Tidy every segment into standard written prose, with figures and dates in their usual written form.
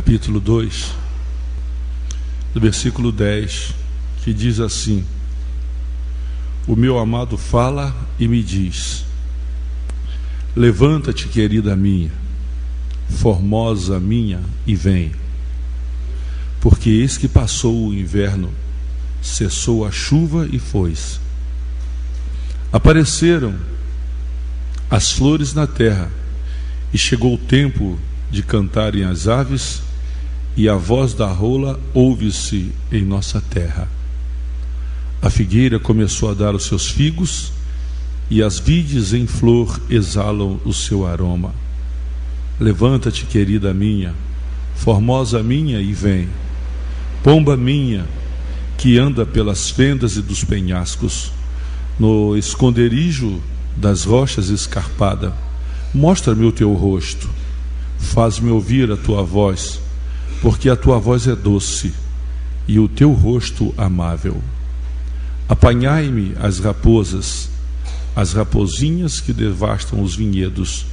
capítulo 2, do versículo 10, que diz assim: o meu amado fala e me diz: levanta-te, querida minha, formosa minha, e vem. Porque eis que passou o inverno, cessou a chuva e foi-se. Apareceram as flores na terra, e chegou o tempo de cantarem as aves, e a voz da rola ouve-se em nossa terra. A figueira começou a dar os seus figos, e as vides em flor exalam o seu aroma. Levanta-te, querida minha, formosa minha, e vem. Pomba minha, que anda pelas fendas e dos penhascos, no esconderijo das rochas escarpada, mostra-me o teu rosto, faz-me ouvir a tua voz, porque a tua voz é doce e o teu rosto amável. Apanhai-me as raposas, as raposinhas que devastam os vinhedos,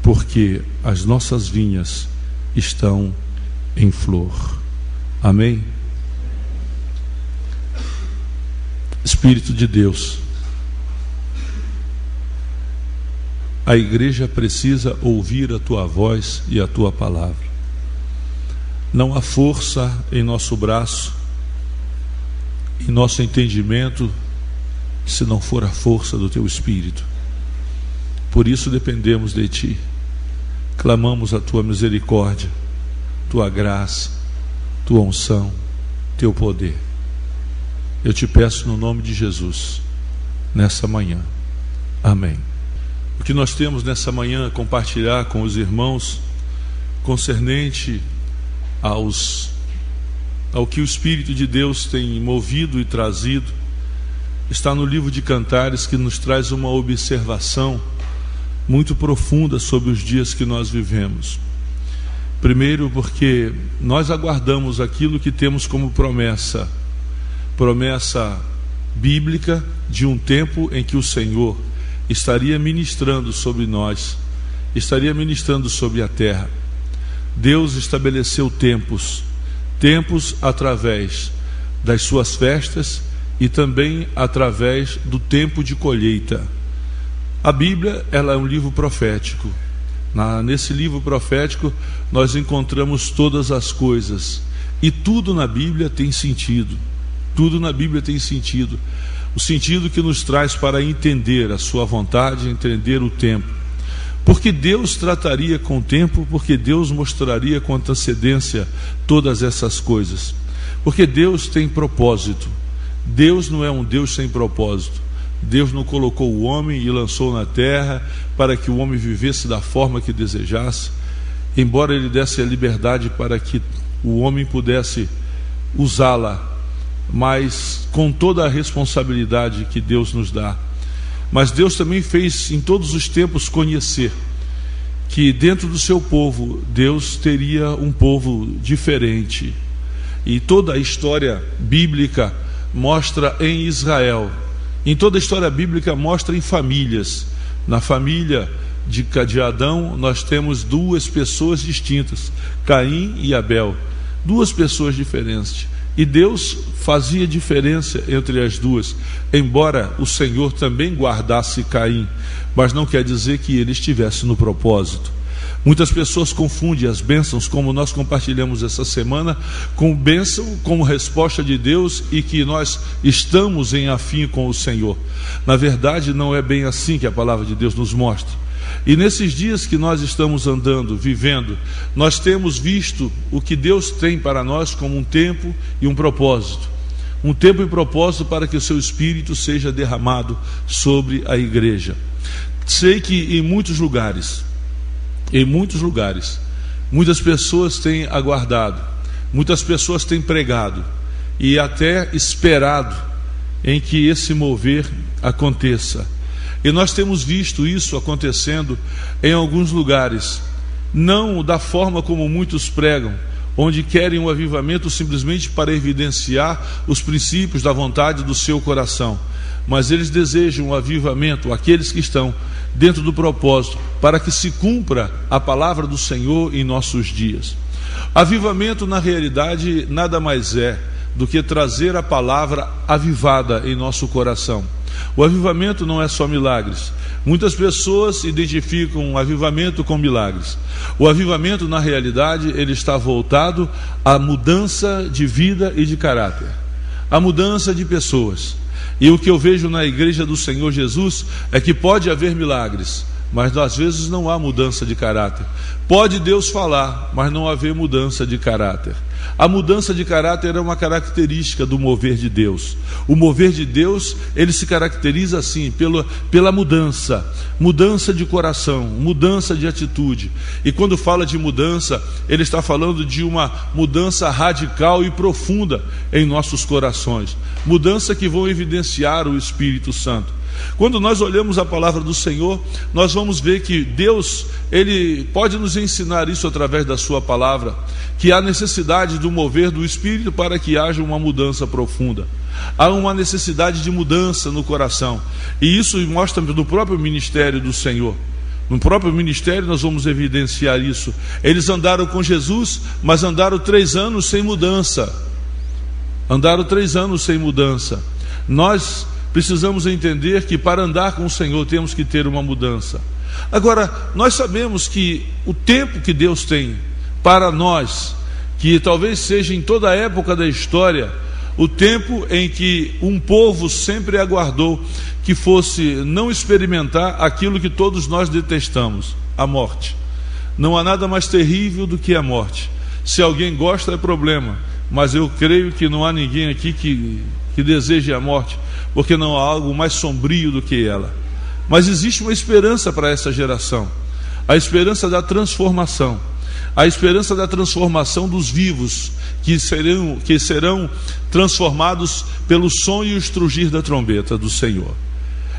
porque as nossas vinhas estão em flor. Amém? Espírito de Deus, a igreja precisa ouvir a tua voz e a tua palavra. Não há força em nosso braço, em nosso entendimento, se não for a força do teu Espírito. Por isso dependemos de ti, clamamos a tua misericórdia, tua graça, tua unção, teu poder. Eu te peço no nome de Jesus, nessa manhã. Amém. O que nós temos nessa manhã a compartilhar com os irmãos, concernente ao que o Espírito de Deus tem movido e trazido, está no livro de Cantares, que nos traz uma observação muito profunda sobre os dias que nós vivemos. Primeiro, porque nós aguardamos aquilo que temos como promessa bíblica de um tempo em que o Senhor estaria ministrando sobre nós, estaria ministrando sobre a terra. Deus estabeleceu tempos através das suas festas e também através do tempo de colheita. A Bíblia, ela é um livro profético. Nesse livro profético nós encontramos todas as coisas, e tudo na Bíblia tem sentido. Tudo na Bíblia tem sentido. O sentido que nos traz para entender a sua vontade, entender o tempo. Porque Deus trataria com o tempo, porque Deus mostraria com antecedência todas essas coisas. Porque Deus tem propósito. Deus não é um Deus sem propósito. Deus não colocou o homem e lançou na terra para que o homem vivesse da forma que desejasse, embora ele desse a liberdade para que o homem pudesse usá-la, mas com toda a responsabilidade que Deus nos dá. Mas Deus também fez em todos os tempos conhecer que dentro do seu povo Deus teria um povo diferente. E toda a história bíblica mostra em Israel, em toda a história bíblica mostra em famílias. Na família de Adão nós temos duas pessoas distintas, Caim e Abel, duas pessoas diferentes. E Deus fazia diferença entre as duas, embora o Senhor também guardasse Caim, mas não quer dizer que ele estivesse no propósito. Muitas pessoas confundem as bênçãos, como nós compartilhamos essa semana, com bênção como resposta de Deus e que nós estamos em afim com o Senhor. Na verdade, não é bem assim que a palavra de Deus nos mostra. E nesses dias que nós estamos andando, vivendo, nós temos visto o que Deus tem para nós como um tempo e um propósito. Um tempo e propósito para que o seu Espírito seja derramado sobre a igreja. Sei que em muitos lugares, muitas pessoas têm aguardado, muitas pessoas têm pregado e até esperado em que esse mover aconteça. E nós temos visto isso acontecendo em alguns lugares, não da forma como muitos pregam, onde querem um avivamento simplesmente para evidenciar os princípios da vontade do seu coração, mas eles desejam um avivamento, aqueles que estão dentro do propósito, para que se cumpra a palavra do Senhor em nossos dias. Avivamento, na realidade, nada mais é do que trazer a palavra avivada em nosso coração. O avivamento não é só milagres. Muitas pessoas identificam o avivamento com milagres. O avivamento, na realidade, ele está voltado à mudança de vida e de caráter, à mudança de pessoas. E o que eu vejo na igreja do Senhor Jesus é que pode haver milagres, mas às vezes não há mudança de caráter. Pode Deus falar, mas não haver mudança de caráter. A mudança de caráter é uma característica do mover de Deus. O mover de Deus, ele se caracteriza assim, pela mudança de coração, mudança de atitude. E quando fala de mudança, ele está falando de uma mudança radical e profunda em nossos corações. Mudança que vão evidenciar o Espírito Santo. Quando nós olhamos a palavra do Senhor, nós vamos ver que Deus, ele pode nos ensinar isso através da sua palavra, que há necessidade do mover do Espírito para que haja uma mudança profunda. Há uma necessidade de mudança no coração, e isso mostra no próprio ministério do Senhor. No próprio ministério nós vamos evidenciar isso. Eles andaram com Jesus, mas andaram 3 anos sem mudança. Nós precisamos entender que para andar com o Senhor temos que ter uma mudança. Agora, nós sabemos que o tempo que Deus tem para nós, que talvez seja em toda a época da história, o tempo em que um povo sempre aguardou que fosse não experimentar aquilo que todos nós detestamos, a morte. Não há nada mais terrível do que a morte. Se alguém gosta é problema, mas eu creio que não há ninguém aqui que deseje a morte, porque não há algo mais sombrio do que ela. Mas existe uma esperança para essa geração, a esperança da transformação, a esperança da transformação dos vivos, que serão transformados pelo som e o estrugir da trombeta do Senhor.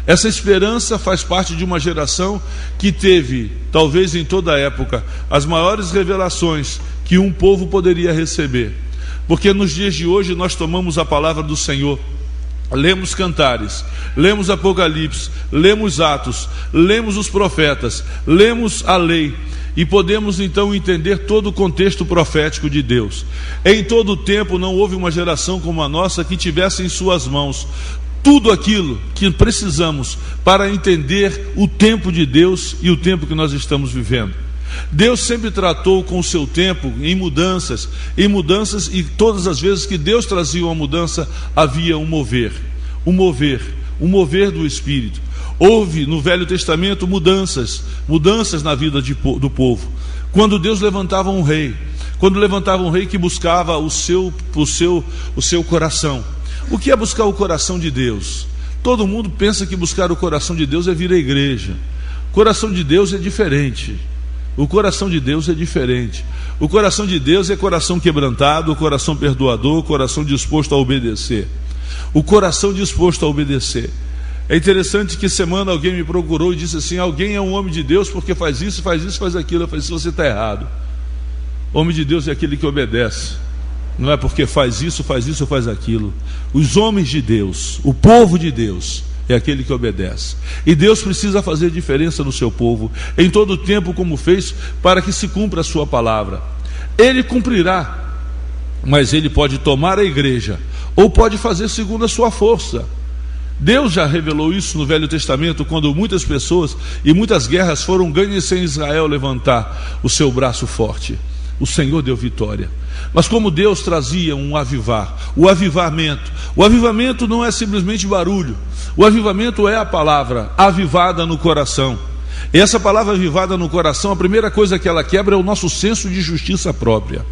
Essa esperança faz parte de uma geração que teve, talvez em toda a época, as maiores revelações que um povo poderia receber. Porque nos dias de hoje nós tomamos a palavra do Senhor, lemos Cantares, lemos Apocalipse, lemos Atos, lemos os profetas, lemos a lei, e podemos então entender todo o contexto profético de Deus. Em todo o tempo não houve uma geração como a nossa que tivesse em suas mãos tudo aquilo que precisamos para entender o tempo de Deus e o tempo que nós estamos vivendo. Deus sempre tratou com o seu tempo em mudanças, e todas as vezes que Deus trazia uma mudança, havia um mover do Espírito. Houve no Velho Testamento mudanças na vida do povo. Quando Deus levantava um rei, que buscava o seu coração. O que é buscar o coração de Deus? Todo mundo pensa que buscar o coração de Deus é vir à igreja. O coração de Deus é diferente. O coração de Deus é diferente. O coração de Deus é coração quebrantado, coração perdoador, coração disposto a obedecer. O coração disposto a obedecer. É interessante que semana alguém me procurou e disse assim: alguém é um homem de Deus porque faz isso, faz aquilo. Eu falei: se você está errado. Homem de Deus é aquele que obedece. Não é porque faz isso, faz aquilo. Os homens de Deus, o povo de Deus, é aquele que obedece. E Deus precisa fazer diferença no seu povo, em todo o tempo, como fez, para que se cumpra a sua palavra. Ele cumprirá, mas ele pode tomar a igreja, ou pode fazer segundo a sua força. Deus já revelou isso no Velho Testamento, quando muitas pessoas e muitas guerras foram ganhas sem Israel levantar o seu braço forte. O Senhor deu vitória. Mas como Deus trazia o avivamento não é simplesmente barulho. O avivamento é a palavra avivada no coração. E essa palavra avivada no coração, a primeira coisa que ela quebra é o nosso senso de justiça própria.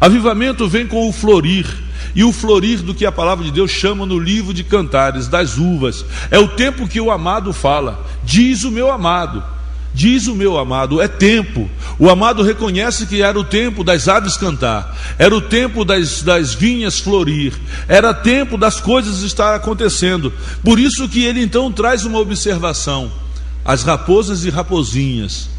Avivamento vem com o florir, e o florir do que a palavra de Deus chama no livro de Cantares, das uvas. É o tempo que o amado fala: diz o meu amado. Diz o meu amado, é tempo. O amado reconhece que era o tempo das aves cantar, era o tempo das vinhas florir, era tempo das coisas estar acontecendo. Por isso que ele então traz uma observação: as raposas e raposinhas,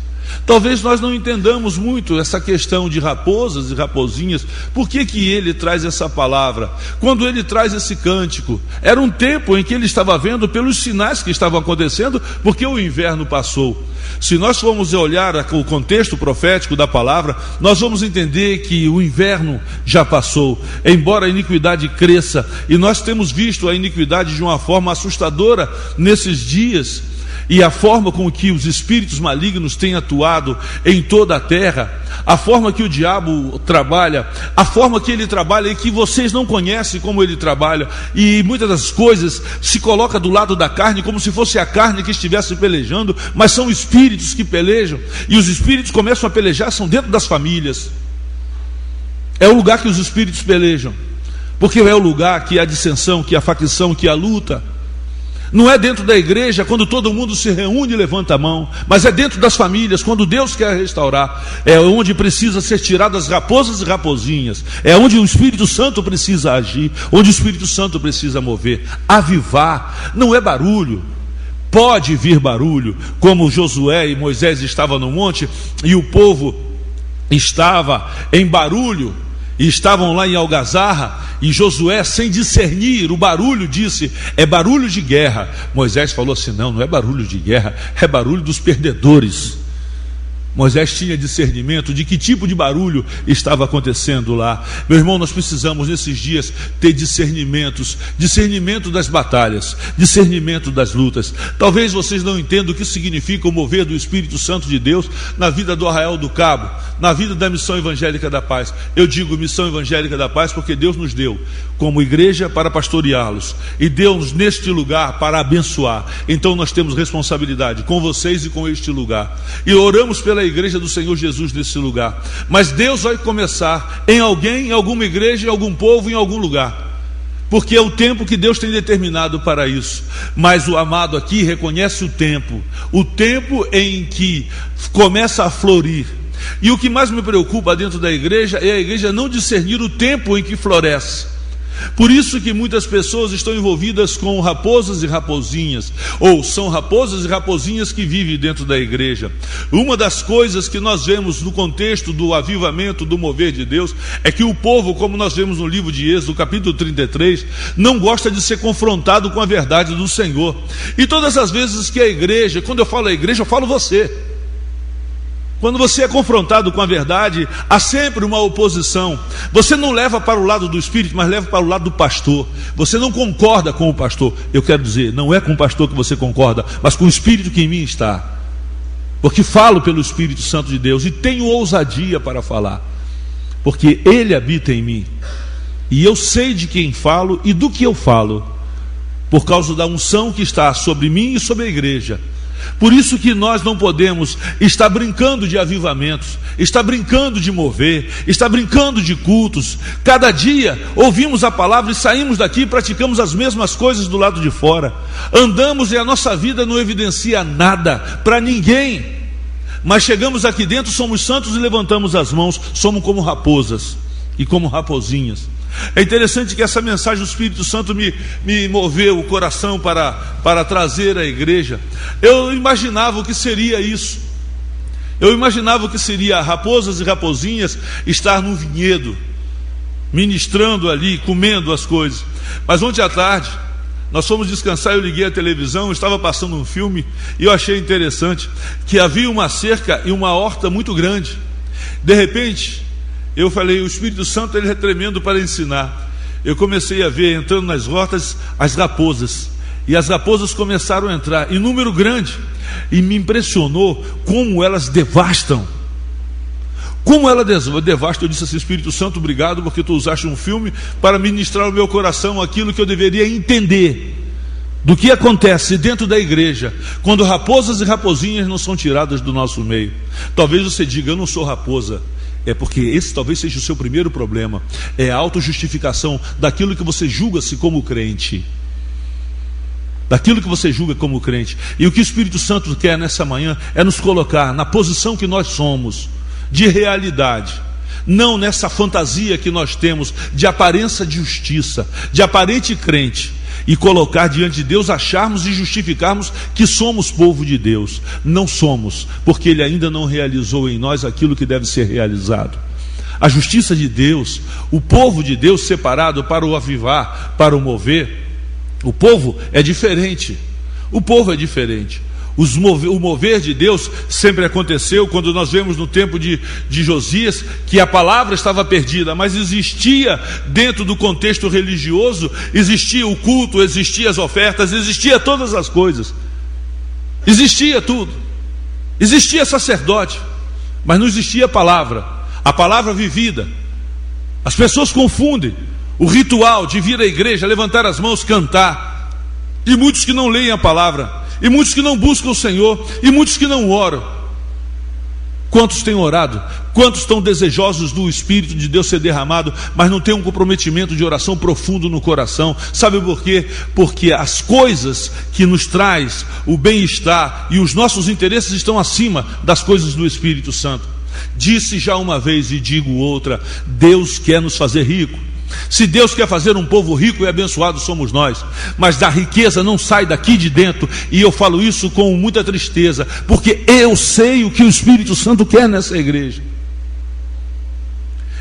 Talvez nós não entendamos muito essa questão de raposas e raposinhas. Por que ele traz essa palavra? Quando ele traz esse cântico, era um tempo em que ele estava vendo pelos sinais que estavam acontecendo, porque o inverno passou. Se nós formos olhar o contexto profético da palavra, nós vamos entender que o inverno já passou, embora a iniquidade cresça, e nós temos visto a iniquidade de uma forma assustadora nesses dias, e a forma com que os espíritos malignos têm atuado em toda a terra, a forma que o diabo trabalha, a forma que ele trabalha e que vocês não conhecem como ele trabalha, e muitas das coisas se coloca do lado da carne como se fosse a carne que estivesse pelejando, mas são espíritos que pelejam, e os espíritos começam a pelejar, são dentro das famílias. É o lugar que os espíritos pelejam, porque é o lugar que há dissensão, que há facção, que há luta. Não é dentro da igreja, quando todo mundo se reúne e levanta a mão, mas é dentro das famílias, quando Deus quer restaurar. É onde precisa ser tiradas raposas e raposinhas. É onde o Espírito Santo precisa agir, onde o Espírito Santo precisa mover. Avivar, não é barulho. Pode vir barulho, como Josué e Moisés estavam no monte, e o povo estava em barulho, e estavam lá em algazarra, e Josué, sem discernir o barulho, disse: é barulho de guerra. Moisés falou assim: não é barulho de guerra, é barulho dos perdedores. Moisés tinha discernimento de que tipo de barulho estava acontecendo lá. Meu irmão, nós precisamos nesses dias ter discernimento das batalhas, discernimento das lutas. Talvez vocês não entendam o que significa o mover do Espírito Santo de Deus na vida do Arraial do Cabo, na vida da Missão Evangélica da Paz. Eu digo Missão Evangélica da Paz porque Deus nos deu como igreja para pastoreá-los, e deu-nos neste lugar para abençoar. Então nós temos responsabilidade com vocês e com este lugar, e oramos pela igreja do Senhor Jesus nesse lugar. Mas Deus vai começar em alguém, em alguma igreja, em algum povo, em algum lugar, porque é o tempo que Deus tem determinado para isso. Mas o amado aqui reconhece o tempo em que começa a florir. E o que mais me preocupa dentro da igreja é a igreja não discernir o tempo em que floresce. Por isso que muitas pessoas estão envolvidas com raposas e raposinhas, ou são raposas e raposinhas que vivem dentro da igreja. Uma das coisas que nós vemos no contexto do avivamento, do mover de Deus, é que o povo, como nós vemos no livro de Êxodo, capítulo 33, não gosta de ser confrontado com a verdade do Senhor. E todas as vezes que a igreja, quando eu falo a igreja, eu falo você. Quando você é confrontado com a verdade, há sempre uma oposição. Você não leva para o lado do Espírito, mas leva para o lado do pastor. Você não concorda com o pastor. Eu quero dizer, não é com o pastor que você concorda, mas com o Espírito que em mim está. Porque falo pelo Espírito Santo de Deus e tenho ousadia para falar, porque Ele habita em mim. E eu sei de quem falo e do que eu falo, por causa da unção que está sobre mim e sobre a igreja. Por isso que nós não podemos estar brincando de avivamentos, estar brincando de mover, estar brincando de cultos. Cada dia ouvimos a palavra e saímos daqui e praticamos as mesmas coisas do lado de fora. Andamos e a nossa vida não evidencia nada para ninguém. Mas chegamos aqui dentro, somos santos e levantamos as mãos, somos como raposas e como raposinhas. É interessante que essa mensagem do Espírito Santo me moveu o coração para trazer à igreja. Eu imaginava o que seria isso. Eu imaginava o que seria raposas e raposinhas estar num vinhedo, ministrando ali, comendo as coisas. Mas ontem à tarde, nós fomos descansar, eu liguei a televisão, estava passando um filme, e eu achei interessante que havia uma cerca e uma horta muito grande. De repente, eu falei, o Espírito Santo, ele é tremendo para ensinar. Eu comecei a ver, entrando nas hortas, as raposas. E as raposas começaram a entrar em número grande. E me impressionou como elas devastam. Como ela devasta. Eu disse assim, Espírito Santo, obrigado, porque tu usaste um filme para ministrar ao meu coração aquilo que eu deveria entender do que acontece dentro da igreja, quando raposas e raposinhas não são tiradas do nosso meio. Talvez você diga, eu não sou raposa. É porque esse talvez seja o seu primeiro problema. É a autojustificação daquilo que você julga-se como crente. Daquilo que você julga como crente. E o que o Espírito Santo quer nessa manhã é nos colocar na posição que nós somos, de realidade. Não nessa fantasia que nós temos de aparência de justiça, de aparente crente. e colocar diante de Deus, acharmos e justificarmos que somos povo de Deus. Não somos, porque Ele ainda não realizou em nós aquilo que deve ser realizado. A justiça de Deus, o povo de Deus separado para o avivar, para o mover, o povo é diferente. O povo é diferente. O mover de Deus sempre aconteceu quando nós vemos no tempo de Josias que a palavra estava perdida, mas existia dentro do contexto religioso, existia o culto, existia as ofertas, existia todas as coisas, existia tudo, existia sacerdote, mas não existia a palavra vivida. As pessoas confundem o ritual de vir à igreja, levantar as mãos, cantar, e muitos que não leem a palavra, e muitos que não buscam o Senhor, e muitos que não oram. Quantos têm orado? Quantos estão desejosos do Espírito de Deus ser derramado, mas não têm um comprometimento de oração profundo no coração? Sabe por quê? Porque as coisas que nos traz o bem-estar e os nossos interesses estão acima das coisas do Espírito Santo. Disse já uma vez e digo outra: Deus quer nos fazer rico. Se Deus quer fazer um povo rico e abençoado, somos nós. Mas da riqueza não sai daqui de dentro. E eu falo isso com muita tristeza, porque eu sei o que o Espírito Santo quer nessa igreja.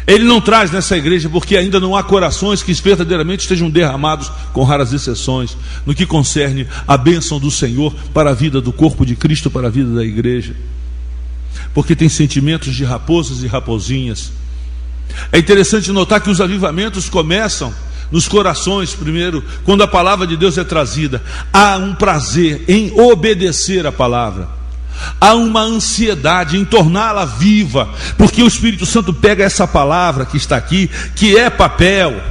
Ele não traz nessa igreja porque ainda não há corações que verdadeiramente estejam derramados, com raras exceções, no que concerne a bênção do Senhor para a vida do corpo de Cristo, para a vida da igreja. Porque tem sentimentos de raposas e raposinhas. É interessante notar que os avivamentos começam nos corações primeiro, quando a palavra de Deus é trazida. Há um prazer em obedecer a palavra, há uma ansiedade em torná-la viva, porque o Espírito Santo pega essa palavra que está aqui, que é papel,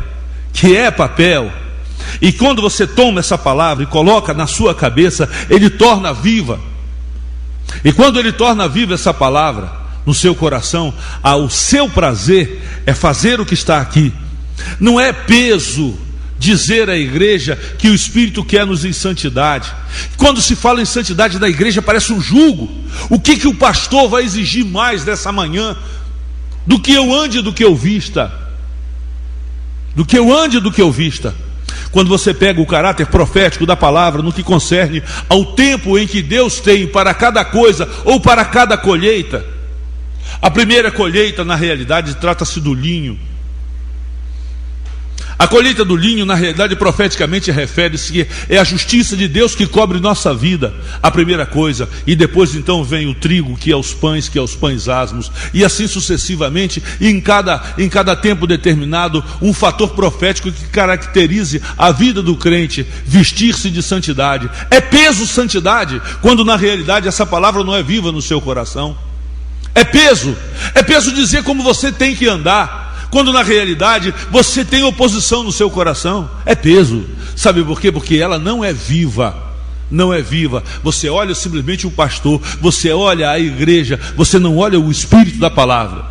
e quando você toma essa palavra e coloca na sua cabeça, ele torna viva. E quando ele torna viva essa palavra no seu coração, o seu prazer é fazer o que está aqui. Não é peso dizer à igreja que o Espírito quer-nos em santidade. Quando se fala em santidade da igreja, parece um jugo. O que o pastor vai exigir mais dessa manhã? Do que eu ande e do que eu vista. Quando você pega o caráter profético da palavra no que concerne ao tempo em que Deus tem para cada coisa ou para cada colheita. A primeira colheita, na realidade, trata-se do linho. A colheita do linho, na realidade, profeticamente refere-se que é a justiça de Deus que cobre nossa vida, a primeira coisa. E depois então vem o trigo, que é os pães asmos, e assim sucessivamente, e em cada tempo determinado, um fator profético que caracterize a vida do crente, vestir-se de santidade. É peso santidade, quando na realidade essa palavra não é viva no seu coração. É peso dizer como você tem que andar, quando na realidade você tem oposição no seu coração. É peso, sabe por quê? Porque ela não é viva. Você olha simplesmente o pastor, você olha a igreja, você não olha o espírito da palavra.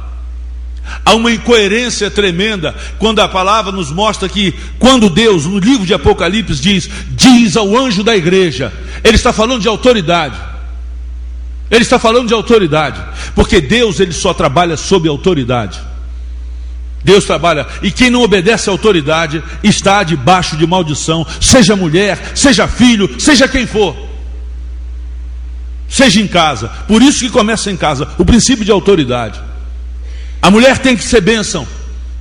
Há uma incoerência tremenda quando a palavra nos mostra que, quando Deus, no livro de Apocalipse, diz ao anjo da igreja, ele está falando de autoridade. Porque Deus, ele só trabalha sob autoridade. Deus trabalha, e quem não obedece à autoridade está debaixo de maldição, seja mulher, seja filho, seja quem for, seja em casa. Por isso que começa em casa o princípio de autoridade. A mulher tem que ser bênção,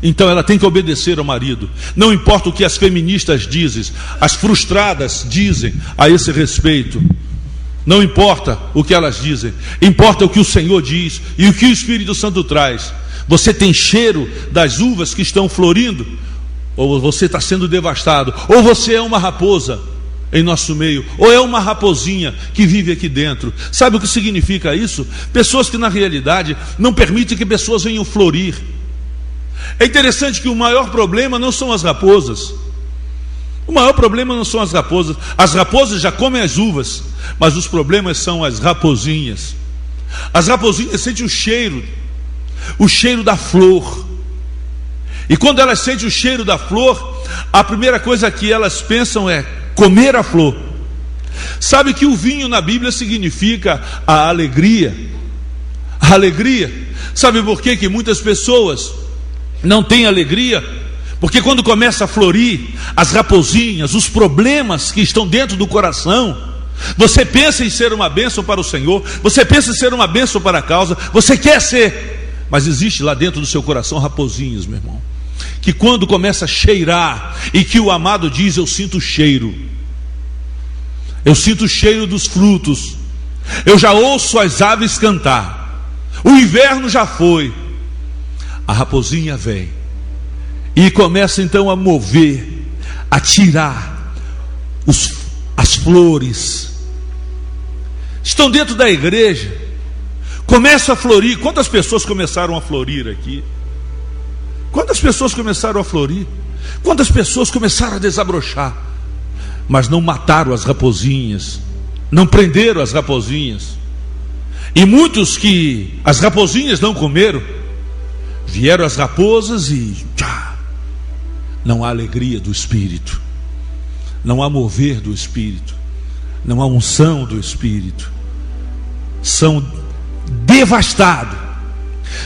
então ela tem que obedecer ao marido. Não importa o que as feministas dizem, as frustradas dizem a esse respeito. Não importa o que elas dizem, importa o que o Senhor diz e o que o Espírito Santo traz. Você tem cheiro das uvas que estão florindo, ou você está sendo devastado, ou você é uma raposa em nosso meio, ou é uma raposinha que vive aqui dentro. Sabe o que significa isso? Pessoas que na realidade não permitem que pessoas venham florir. É interessante que o maior problema não são as raposas. As raposas já comem as uvas, mas os problemas são as raposinhas. As raposinhas sentem o cheiro da flor. E quando elas sentem o cheiro da flor, a primeira coisa que elas pensam é comer a flor. Sabe que o vinho na Bíblia significa a alegria. Sabe por quê que muitas pessoas não têm alegria? Porque quando começa a florir as raposinhas, os problemas que estão dentro do coração, você pensa em ser uma bênção para o Senhor, você pensa em ser uma bênção para a causa, você quer ser, mas existe lá dentro do seu coração raposinhas, meu irmão, que quando começa a cheirar, e que o amado diz: eu sinto o cheiro dos frutos, eu já ouço as aves cantar, o inverno já foi, a raposinha vem e começa então a mover, a tirar as flores. Estão dentro da igreja, começa a florir. Quantas pessoas começaram a florir aqui? Quantas pessoas começaram a florir? Quantas pessoas começaram a desabrochar? Mas não mataram as raposinhas, não prenderam as raposinhas. E muitos que as raposinhas não comeram, vieram as raposas e não há alegria do Espírito, não há mover do Espírito, não há unção do Espírito. São devastados.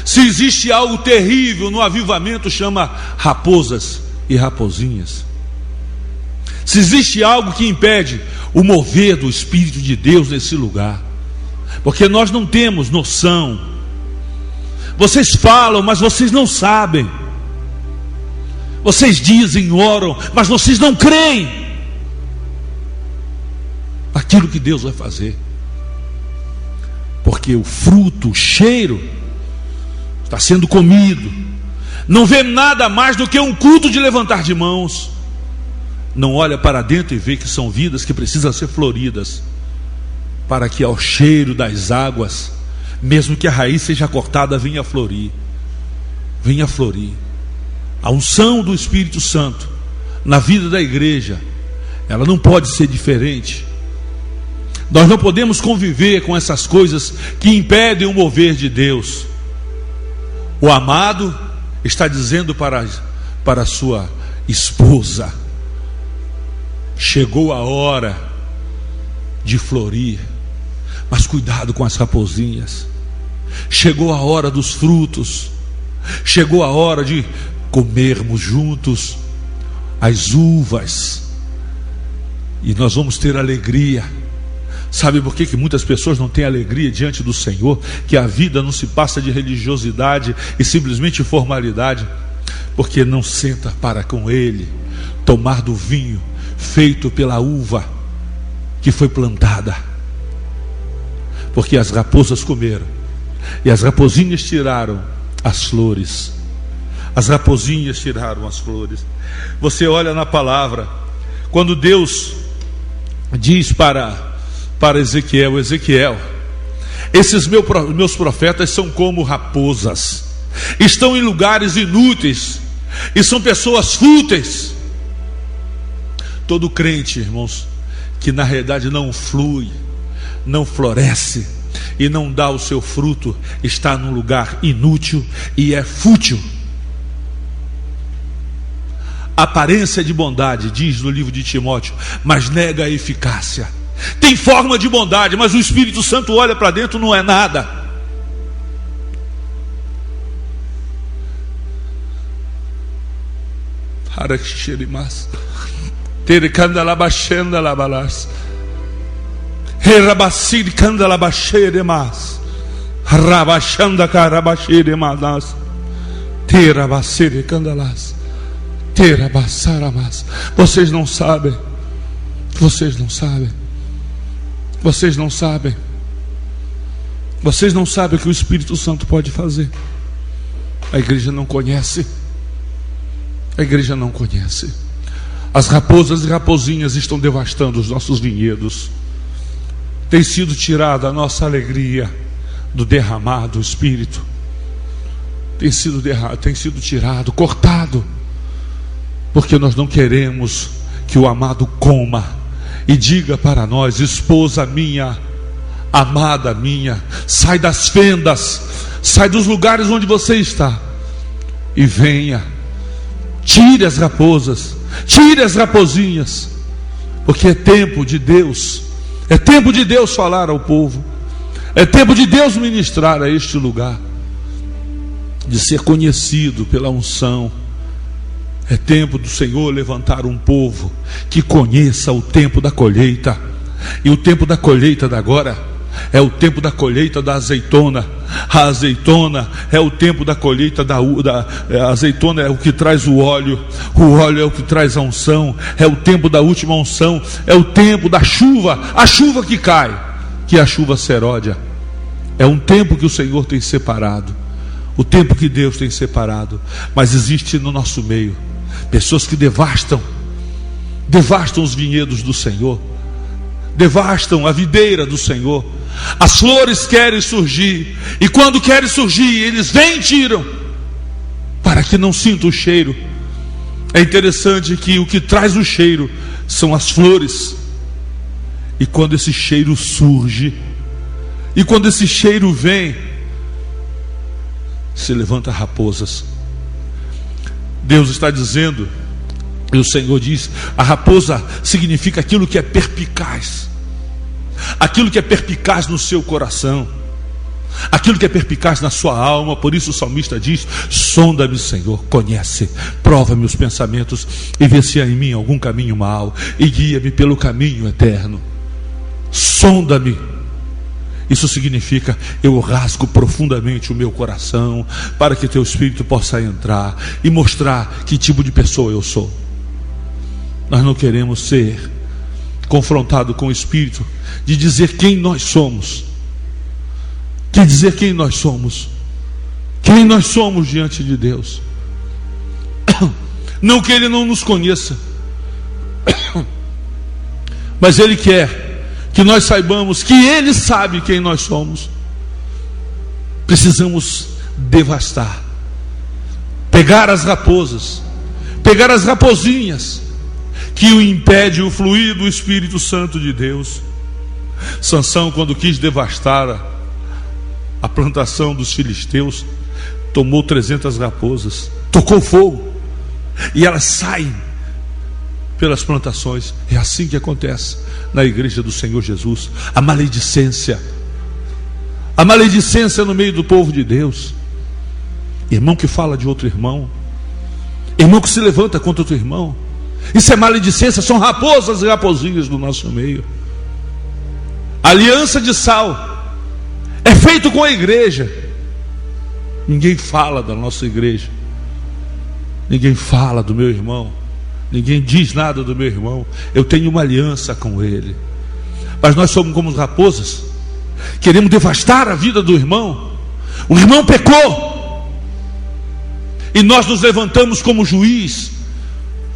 Se existe algo terrível no avivamento, chama raposas e raposinhas. Se existe algo que impede o mover do Espírito de Deus nesse lugar, porque nós não temos noção. Vocês falam, mas vocês não sabem. Vocês dizem, oram, mas vocês não creem aquilo que Deus vai fazer. Porque o fruto, o cheiro está sendo comido. Não vê nada mais do que um culto de levantar de mãos. Não olha para dentro e vê que são vidas que precisam ser floridas, para que ao cheiro das águas, mesmo que a raiz seja cortada, venha florir. Venha florir. A unção do Espírito Santo na vida da igreja, ela não pode ser diferente. Nós não podemos conviver com essas coisas que impedem o mover de Deus. O amado está dizendo para a sua esposa: chegou a hora de florir, mas cuidado com as raposinhas. Chegou a hora dos frutos, chegou a hora de comermos juntos as uvas, e nós vamos ter alegria. Sabe por que muitas pessoas não têm alegria diante do Senhor? Que a vida não se passa de religiosidade e simplesmente formalidade, porque não senta para com Ele tomar do vinho feito pela uva que foi plantada. Porque as raposas comeram, e as raposinhas tiraram as flores. As raposinhas tiraram as flores. Você olha na palavra, quando Deus diz para Ezequiel: esses meus profetas são como raposas, estão em lugares inúteis e são pessoas fúteis. Todo crente, irmãos, que na realidade não flui, não floresce e não dá o seu fruto, está num lugar inútil e é fútil. Aparência de bondade, diz no livro de Timóteo, mas nega a eficácia. Tem forma de bondade, mas o Espírito Santo olha para dentro, não é nada. Para que cheire mais. Ter candalabachenda labalas. Herabacir candalabachere mas. Rabachanda carabachere manas. Terabacere candalas. Terabassaramas. Vocês não sabem. Vocês não sabem. Vocês não sabem. Vocês não sabem o que o Espírito Santo pode fazer. A igreja não conhece. A igreja não conhece. As raposas e raposinhas estão devastando os nossos vinhedos. Tem sido tirada a nossa alegria do derramar do Espírito. Tem sido tirado, cortado, porque nós não queremos que o amado coma e diga para nós: esposa minha, amada minha, sai das fendas, sai dos lugares onde você está e venha, tire as raposas, tire as raposinhas, porque é tempo de Deus, é tempo de Deus falar ao povo, é tempo de Deus ministrar a este lugar, de ser conhecido pela unção É tempo do Senhor levantar um povo que conheça o tempo da colheita. E o tempo da colheita da agora é o tempo da colheita da azeitona. A azeitona é o tempo da colheita a azeitona é o que traz o óleo é o que traz a unção, é o tempo da última unção, é o tempo da chuva, a chuva que cai, que é a chuva seródia. É um tempo que o Senhor tem separado, o tempo que Deus tem separado. Mas existe no nosso meio pessoas que devastam os vinhedos do Senhor, devastam a videira do Senhor. As flores querem surgir, e quando querem surgir, eles vêm e tiram, para que não sinta o cheiro. É interessante que o que traz o cheiro são as flores. E quando esse cheiro surge, e quando esse cheiro vem, se levanta raposas. Deus está dizendo, e o Senhor diz, a raposa significa aquilo que é perspicaz, aquilo que é perspicaz no seu coração, aquilo que é perspicaz na sua alma. Por isso o salmista diz: sonda-me, Senhor, conhece, prova-me os pensamentos, e vê se há em mim algum caminho mau, e guia-me pelo caminho eterno. Sonda-me. Isso significa, eu rasgo profundamente o meu coração, para que teu Espírito possa entrar e mostrar que tipo de pessoa eu sou. Nós não queremos ser confrontado com o Espírito de dizer quem nós somos, de dizer quem nós somos diante de Deus. Não que Ele não nos conheça, mas Ele quer que nós saibamos que Ele sabe quem nós somos. Precisamos devastar, pegar as raposas, pegar as raposinhas que o impede o fluir do Espírito Santo de Deus. Sansão, quando quis devastar a plantação dos filisteus, tomou 300 raposas, tocou fogo, e elas saem pelas plantações. É assim que acontece na igreja do Senhor Jesus. A maledicência no meio do povo de Deus. Irmão que fala de outro irmão, irmão que se levanta contra outro irmão, isso é maledicência. São raposas e raposinhas do nosso meio. A aliança de sal é feito com a igreja. Ninguém fala da nossa igreja, ninguém fala do meu irmão, ninguém diz nada do meu irmão. Eu tenho uma aliança com ele, mas nós somos como raposas, queremos devastar a vida do irmão. O irmão pecou, e nós nos levantamos como juiz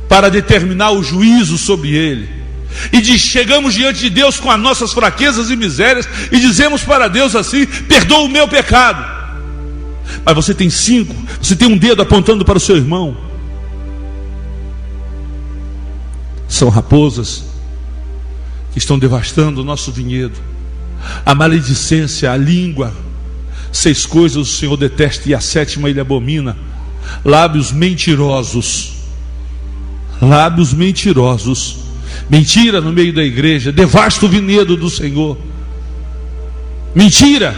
para determinar o juízo sobre ele, e chegamos diante de Deus com as nossas fraquezas e misérias, e dizemos para Deus assim: perdoa o meu pecado. Mas você tem 5, você tem um dedo apontando para o seu irmão. São raposas que estão devastando o nosso vinhedo. A maledicência, a língua, 6 coisas o Senhor detesta, e a 7ª Ele abomina: lábios mentirosos. Lábios mentirosos. Mentira no meio da igreja devasta o vinhedo do Senhor. Mentira,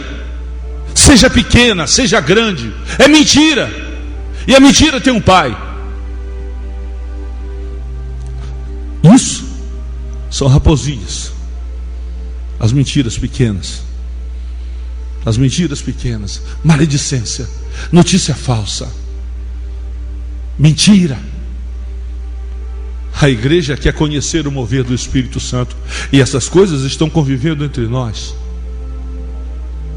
seja pequena, seja grande, é mentira. E a mentira tem um pai. Isso são raposinhas. As mentiras pequenas. As mentiras pequenas. Maledicência, notícia falsa, mentira. A igreja quer conhecer o mover do Espírito Santo, e essas coisas estão convivendo entre nós,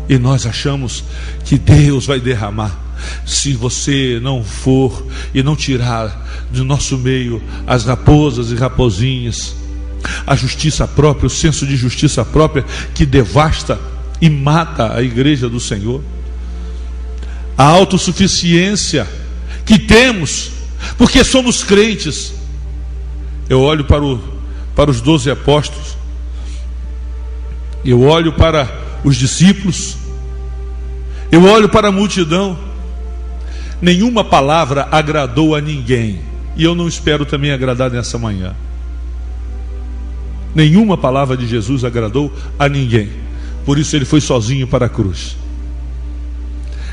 e nós achamos que Deus vai derramar. Se você não for e não tirar do nosso meio as raposas e raposinhas, a justiça própria, o senso de justiça própria que devasta e mata a igreja do Senhor, a autossuficiência que temos porque somos crentes. Eu olho para os 12 apóstolos, eu olho para os discípulos, eu olho para a multidão. Nenhuma palavra agradou a ninguém, e eu não espero também agradar nessa manhã. Nenhuma palavra de Jesus agradou a ninguém, por isso ele foi sozinho para a cruz.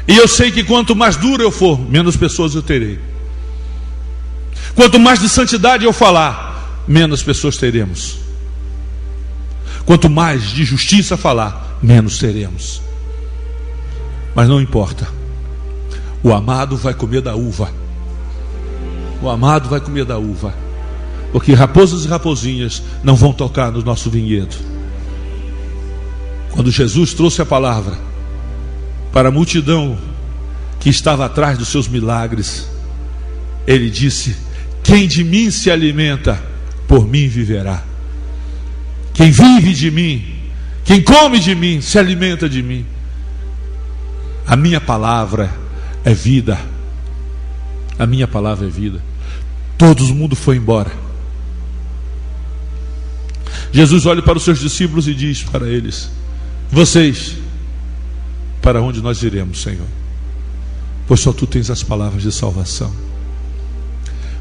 E eu sei que quanto mais duro eu for, menos pessoas eu terei. Quanto mais de santidade eu falar, menos pessoas teremos. Quanto mais de justiça falar, menos teremos. Mas não importa. O amado vai comer da uva. O amado vai comer da uva. Porque raposas e raposinhas não vão tocar no nosso vinhedo. Quando Jesus trouxe a palavra para a multidão que estava atrás dos seus milagres, ele disse: quem de mim se alimenta, por mim viverá. Quem vive de mim, quem come de mim, se alimenta de mim. A minha palavra é vida. A minha palavra é vida. Todo mundo foi embora. Jesus olha para os seus discípulos e diz para eles: vocês, para onde nós iremos, Senhor? Pois só tu tens as palavras de salvação.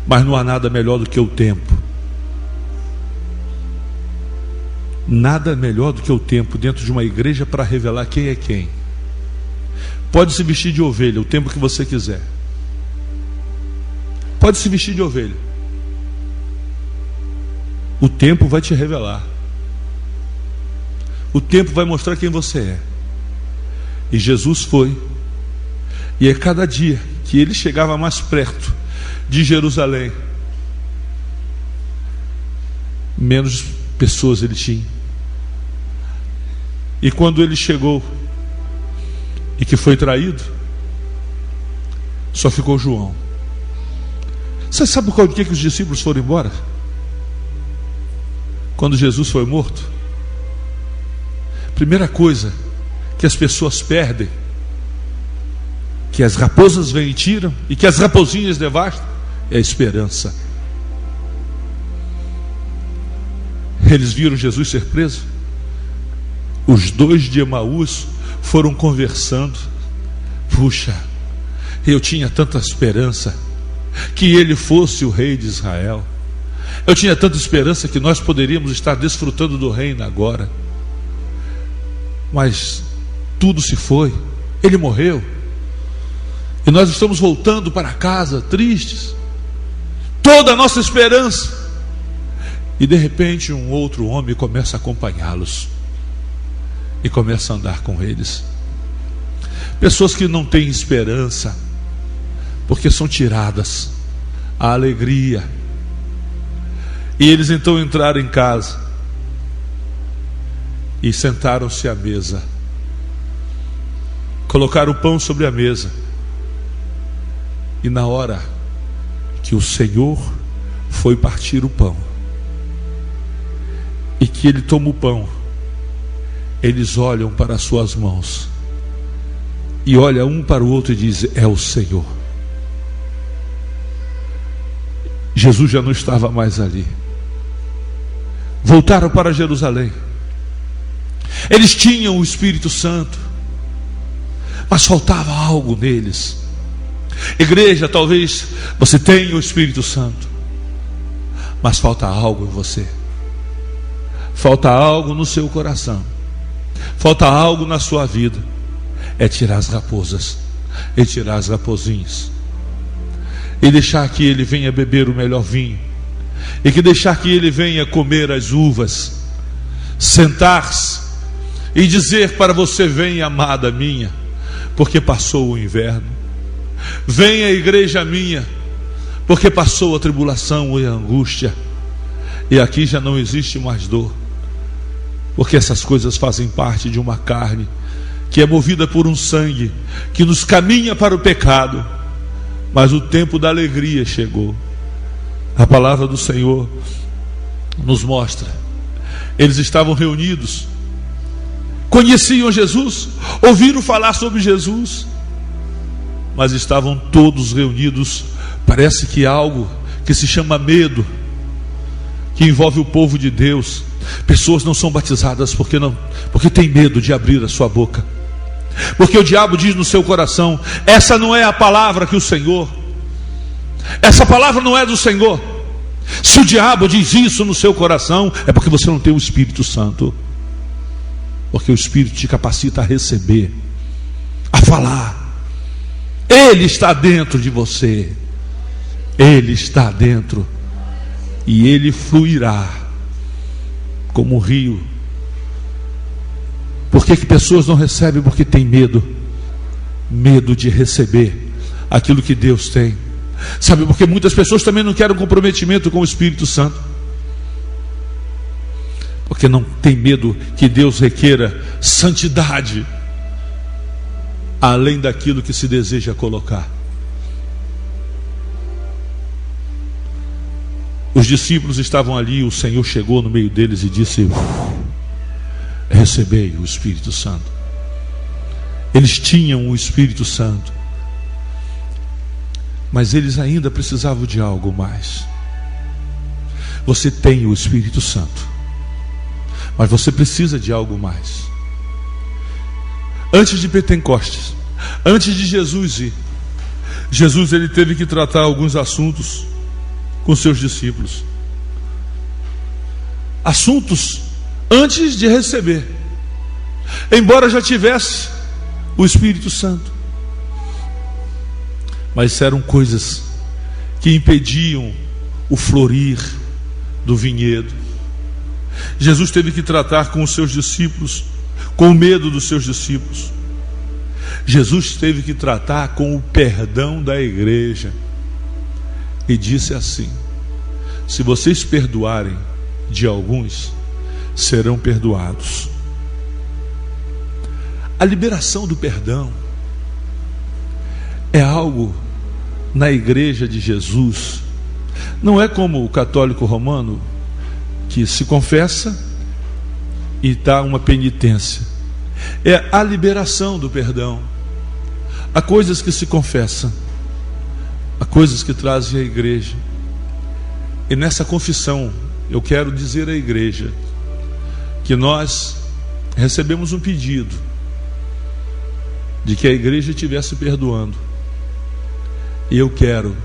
Mas não há nada melhor do que o tempo. Nada melhor do que o tempo dentro de uma igreja para revelar quem é quem. Pode se vestir de ovelha o tempo que você quiser. Pode se vestir de ovelha. O tempo vai te revelar. O tempo vai mostrar quem você é. E Jesus foi. E a cada dia que ele chegava mais perto de Jerusalém, menos pessoas ele tinha. E quando ele chegou e que foi traído, só ficou João. Você sabe qual dia que os discípulos foram embora? Quando Jesus foi morto. Primeira coisa que as pessoas perdem, que as raposas vêm e tiram, e que as raposinhas devastam, é a esperança. Eles viram Jesus ser preso. Os dois de Emaús foram conversando. Puxa, eu tinha tanta esperança que ele fosse o rei de Israel. Eu tinha tanta esperança que nós poderíamos estar desfrutando do reino agora. Mas tudo se foi. Ele morreu. E nós estamos voltando para casa tristes. Toda a nossa esperança. E de repente um outro homem começa a acompanhá-los. E começa a andar com eles. Pessoas que não têm esperança, porque são tiradas a alegria. E eles então entraram em casa e sentaram-se à mesa. Colocaram o pão sobre a mesa. E na hora que o Senhor foi partir o pão, e que ele toma o pão, eles olham para as suas mãos, e olham um para o outro e dizem: é o Senhor. Jesus já não estava mais ali. Voltaram para Jerusalém. Eles tinham o Espírito Santo, mas faltava algo neles. Igreja, talvez você tenha o Espírito Santo, mas falta algo em você. Falta algo no seu coração. Falta algo na sua vida. É tirar as raposas e tirar as raposinhas, e deixar que ele venha beber o melhor vinho, e que deixar que ele venha comer as uvas, sentar-se e dizer para você: venha, amada minha, porque passou o inverno. Venha, igreja minha, porque passou a tribulação e a angústia, e aqui já não existe mais dor, porque essas coisas fazem parte de uma carne que é movida por um sangue que nos caminha para o pecado. Mas o tempo da alegria chegou. A palavra do Senhor nos mostra. Eles estavam reunidos, conheciam Jesus, ouviram falar sobre Jesus, mas estavam todos reunidos. Parece que algo que se chama medo, que envolve o povo de Deus. Pessoas não são batizadas porque tem medo de abrir a sua boca, porque o diabo diz no seu coração: essa não é a palavra que o Senhor, essa palavra não é do Senhor. Se o diabo diz isso no seu coração, é porque você não tem o Espírito Santo, porque o Espírito te capacita a receber, a falar. Ele está dentro de você. Ele está dentro e Ele fluirá como um rio. Por que pessoas não recebem? Porque tem medo de receber aquilo que Deus tem. Sabe, porque muitas pessoas também não querem um comprometimento com o Espírito Santo, porque não tem medo que Deus requeira santidade além daquilo que se deseja colocar. Os discípulos estavam ali, o Senhor chegou no meio deles e disse: recebei o Espírito Santo. Eles tinham o Espírito Santo, mas eles ainda precisavam de algo mais. Você tem o Espírito Santo, mas você precisa de algo mais. Antes de Pentecostes, antes de Jesus ir, Jesus ele teve que tratar alguns assuntos com seus discípulos. Assuntos antes de receber, embora já tivesse o Espírito Santo, mas eram coisas que impediam o florir do vinhedo. Jesus teve que tratar com os seus discípulos, com o medo dos seus discípulos. Jesus teve que tratar com o perdão da igreja, e disse assim: se vocês perdoarem de alguns, serão perdoados. A liberação do perdão é algo na igreja de Jesus. Não é como o católico romano, que se confessa e dá uma penitência. É a liberação do perdão. Há coisas que se confessam, há coisas que trazem à igreja. E nessa confissão eu quero dizer à igreja que nós recebemos um pedido de que a igreja estivesse perdoando, e eu quero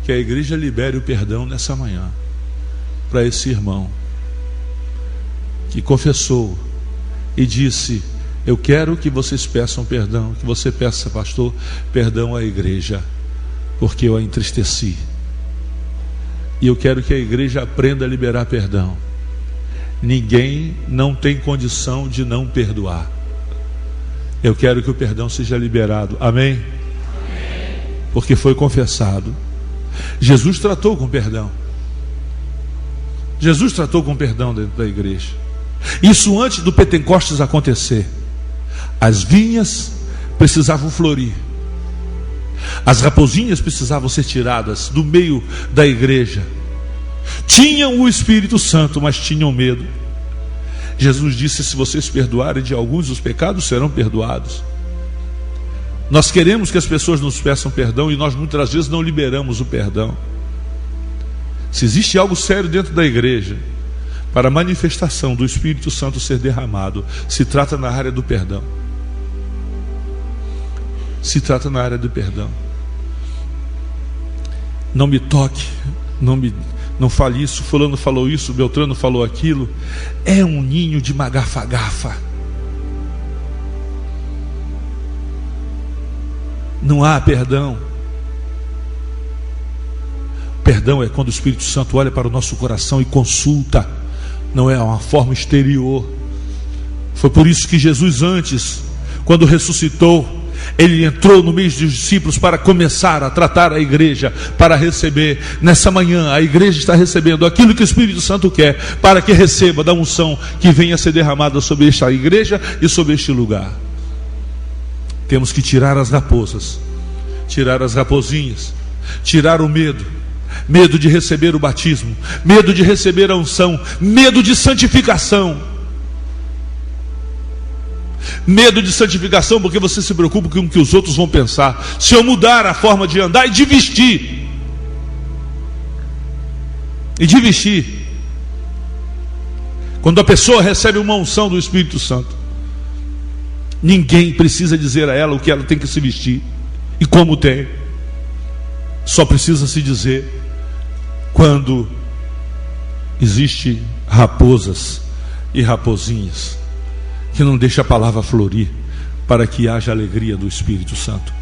que a igreja libere o perdão nessa manhã para esse irmão que confessou e disse: eu quero que vocês peçam perdão, que você peça, pastor, perdão à igreja, porque eu a entristeci. E eu quero que a igreja aprenda a liberar perdão. Ninguém não tem condição de não perdoar. Eu quero que o perdão seja liberado. Amém? Amém. Porque foi confessado. Jesus tratou com perdão. Jesus tratou com perdão dentro da igreja. Isso antes do Pentecostes acontecer. As vinhas precisavam florir. As raposinhas precisavam ser tiradas do meio da igreja. Tinham o Espírito Santo, mas tinham medo. Jesus disse: se vocês perdoarem de alguns, os pecados serão perdoados. Nós queremos que as pessoas nos peçam perdão, e nós muitas vezes não liberamos o perdão. Se existe algo sério dentro da igreja para a manifestação do Espírito Santo ser derramado, se trata na área do perdão. Se trata na área do perdão. Não me toque, não fale isso, fulano falou isso, Beltrano falou aquilo. É um ninho de magafa-gafa. Não há perdão. Perdão é quando o Espírito Santo olha para o nosso coração e consulta. Não é uma forma exterior. Foi por isso que Jesus, antes, quando ressuscitou, ele entrou no meio dos discípulos para começar a tratar a igreja, para receber. Nessa manhã a igreja está recebendo aquilo que o Espírito Santo quer, para que receba da unção que venha a ser derramada sobre esta igreja e sobre este lugar. Temos que tirar as raposas, tirar as raposinhas, tirar o medo. Medo de receber o batismo, medo de receber a unção, medo de santificação. Medo de santificação porque você se preocupa com o que os outros vão pensar. Se eu mudar a forma de andar e de vestir, quando a pessoa recebe uma unção do Espírito Santo, ninguém precisa dizer a ela o que ela tem que se vestir e como tem. Só precisa se dizer quando existe raposas e raposinhas que não deixa a palavra florir, para que haja alegria do Espírito Santo.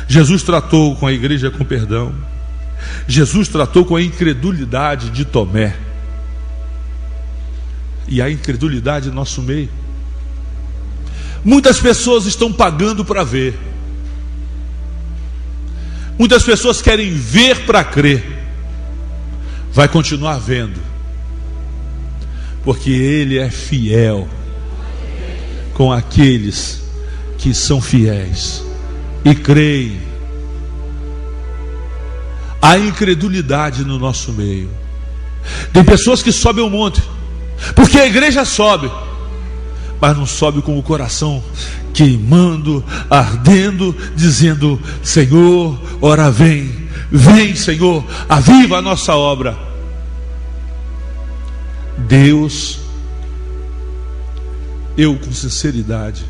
Jesus tratou com a igreja com perdão. Jesus tratou com a incredulidade de Tomé. E a incredulidade no nosso meio. Muitas pessoas estão pagando para ver. Muitas pessoas querem ver para crer. Vai continuar vendo, porque Ele é fiel com aqueles que são fiéis e creem. Há incredulidade no nosso meio. Tem pessoas que sobem um monte, porque a igreja sobe, mas não sobe com o coração queimando, ardendo, dizendo: Senhor, ora vem, vem Senhor, aviva a nossa obra. Deus, eu com sinceridade,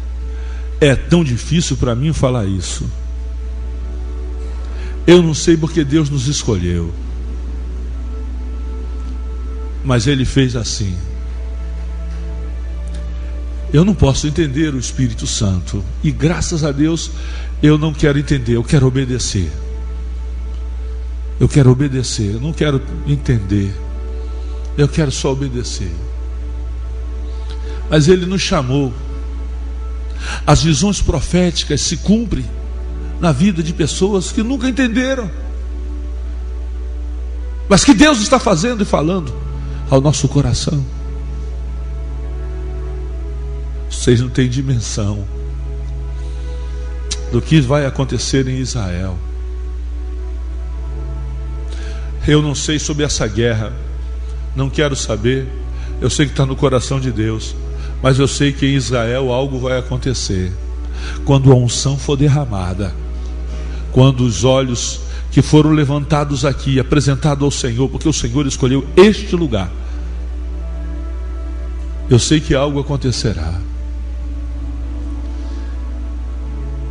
é tão difícil para mim falar isso. Eu não sei porque Deus nos escolheu, mas Ele fez assim. Eu não posso entender o Espírito Santo, e graças a Deus eu não quero entender, eu quero obedecer. Eu quero obedecer, eu não quero entender, eu quero só obedecer. Mas Ele nos chamou. As visões proféticas se cumprem na vida de pessoas que nunca entenderam, mas que Deus está fazendo e falando ao nosso coração. Vocês não têm dimensão do que vai acontecer em Israel. Eu não sei sobre essa guerra, não quero saber. Eu sei que está no coração de Deus, mas eu sei que em Israel algo vai acontecer quando a unção for derramada, quando os olhos que foram levantados aqui, apresentados ao Senhor, porque o Senhor escolheu este lugar, eu sei que algo acontecerá.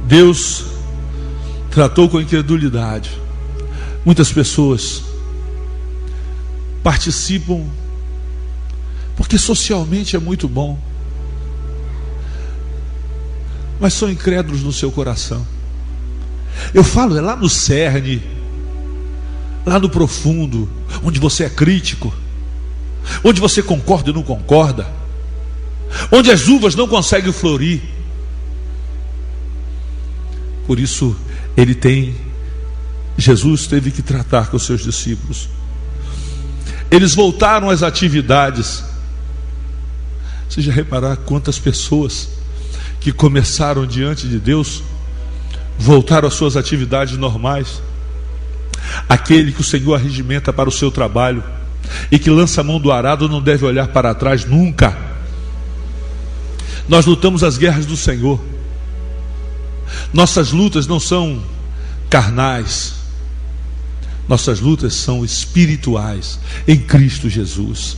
Deus tratou com incredulidade. Muitas pessoas participam porque socialmente é muito bom, mas são incrédulos no seu coração. Eu falo, é lá no cerne, lá no profundo, onde você é crítico, onde você concorda e não concorda, onde as uvas não conseguem florir. Por isso Jesus teve que tratar com os seus discípulos. Eles voltaram às atividades. Você já repararam quantas pessoas que começaram diante de Deus voltaram às suas atividades normais? Aquele que o Senhor arregimenta para o seu trabalho e que lança a mão do arado não deve olhar para trás nunca. Nós lutamos as guerras do Senhor. Nossas lutas não são carnais, nossas lutas são espirituais em Cristo Jesus.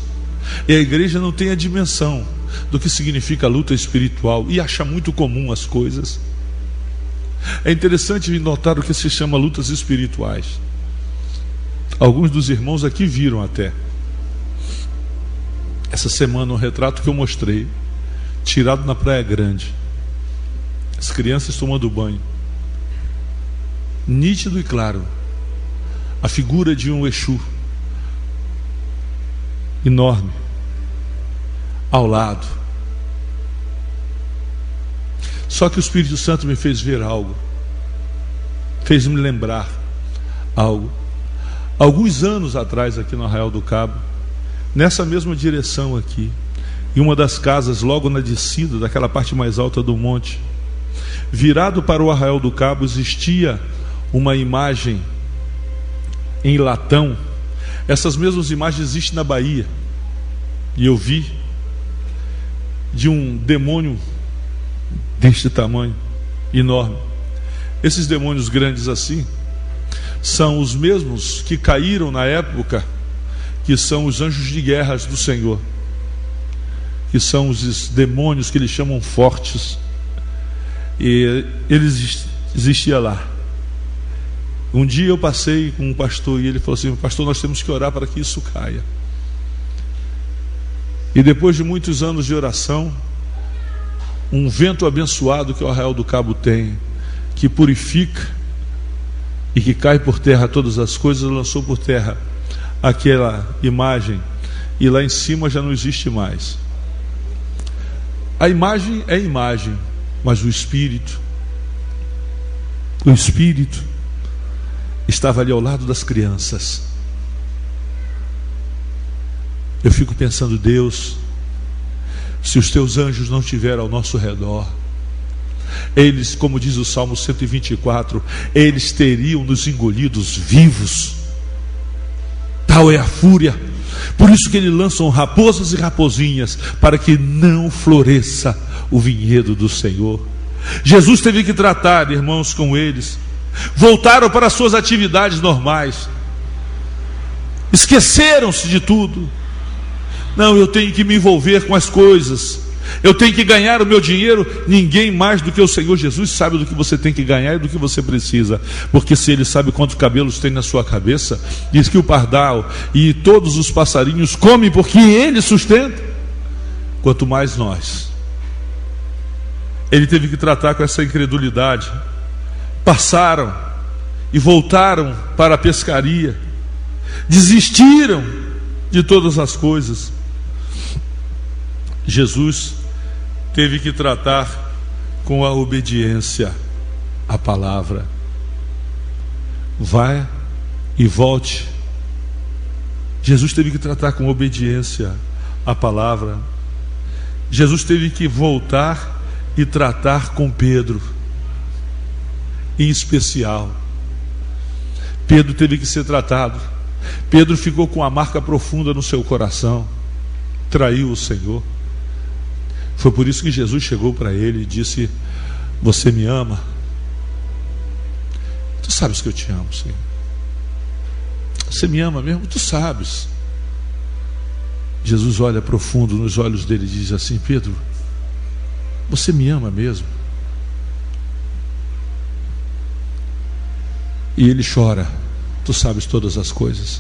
E a igreja não tem a dimensão do que significa luta espiritual e acha muito comum as coisas. É interessante notar o que se chama lutas espirituais. Alguns dos irmãos aqui viram até essa semana um retrato que eu mostrei, tirado na Praia Grande. As crianças tomando banho, nítido e claro, a figura de um Exu enorme ao lado. Só que o Espírito Santo me fez ver algo, fez-me lembrar algo. Alguns anos atrás, aqui no Arraial do Cabo, nessa mesma direção aqui, em uma das casas logo na descida daquela parte mais alta do monte, virado para o Arraial do Cabo, existia uma imagem em latão. Essas mesmas imagens existem na Bahia, e eu vi de um demônio deste tamanho, enorme. Esses demônios grandes assim são os mesmos que caíram na época, que são os anjos de guerras do Senhor, que são os demônios que eles chamam fortes. E eles existiam lá. Um dia eu passei com um pastor e ele falou assim: pastor, nós temos que orar para que isso caia. E depois de muitos anos de oração, um vento abençoado que o Arraial do Cabo tem, que purifica e que cai por terra todas as coisas, lançou por terra aquela imagem, e lá em cima já não existe mais. A imagem é imagem, mas o Espírito estava ali ao lado das crianças. Eu fico pensando, Deus, se os teus anjos não estiverem ao nosso redor, eles, como diz o Salmo 124, eles teriam nos engolidos vivos. Tal é a fúria. Por isso que ele lançam raposas e raposinhas, para que não floresça o vinhedo do Senhor. Jesus teve que tratar, irmãos, com eles. Voltaram para as suas atividades normais. Esqueceram-se de tudo. Não, eu tenho que me envolver com as coisas, eu tenho que ganhar o meu dinheiro. Ninguém mais do que o Senhor Jesus sabe do que você tem que ganhar e do que você precisa, porque se Ele sabe quantos cabelos tem na sua cabeça, diz que o pardal e todos os passarinhos comem porque Ele sustenta, quanto mais nós. Ele teve que tratar com essa incredulidade. Passaram e voltaram para a pescaria, desistiram de todas as coisas. Jesus teve que tratar com a obediência à palavra. Vai e volte. Jesus teve que tratar com obediência à palavra. Jesus teve que voltar e tratar com Pedro, em especial. Pedro teve que ser tratado. Pedro ficou com a marca profunda no seu coração, traiu o Senhor. Foi por isso que Jesus chegou para ele e disse: você me ama? Tu sabes que eu te amo, Senhor. Você me ama mesmo? Tu sabes. Jesus olha profundo nos olhos dele e diz assim: Pedro, você me ama mesmo? E ele chora: tu sabes todas as coisas.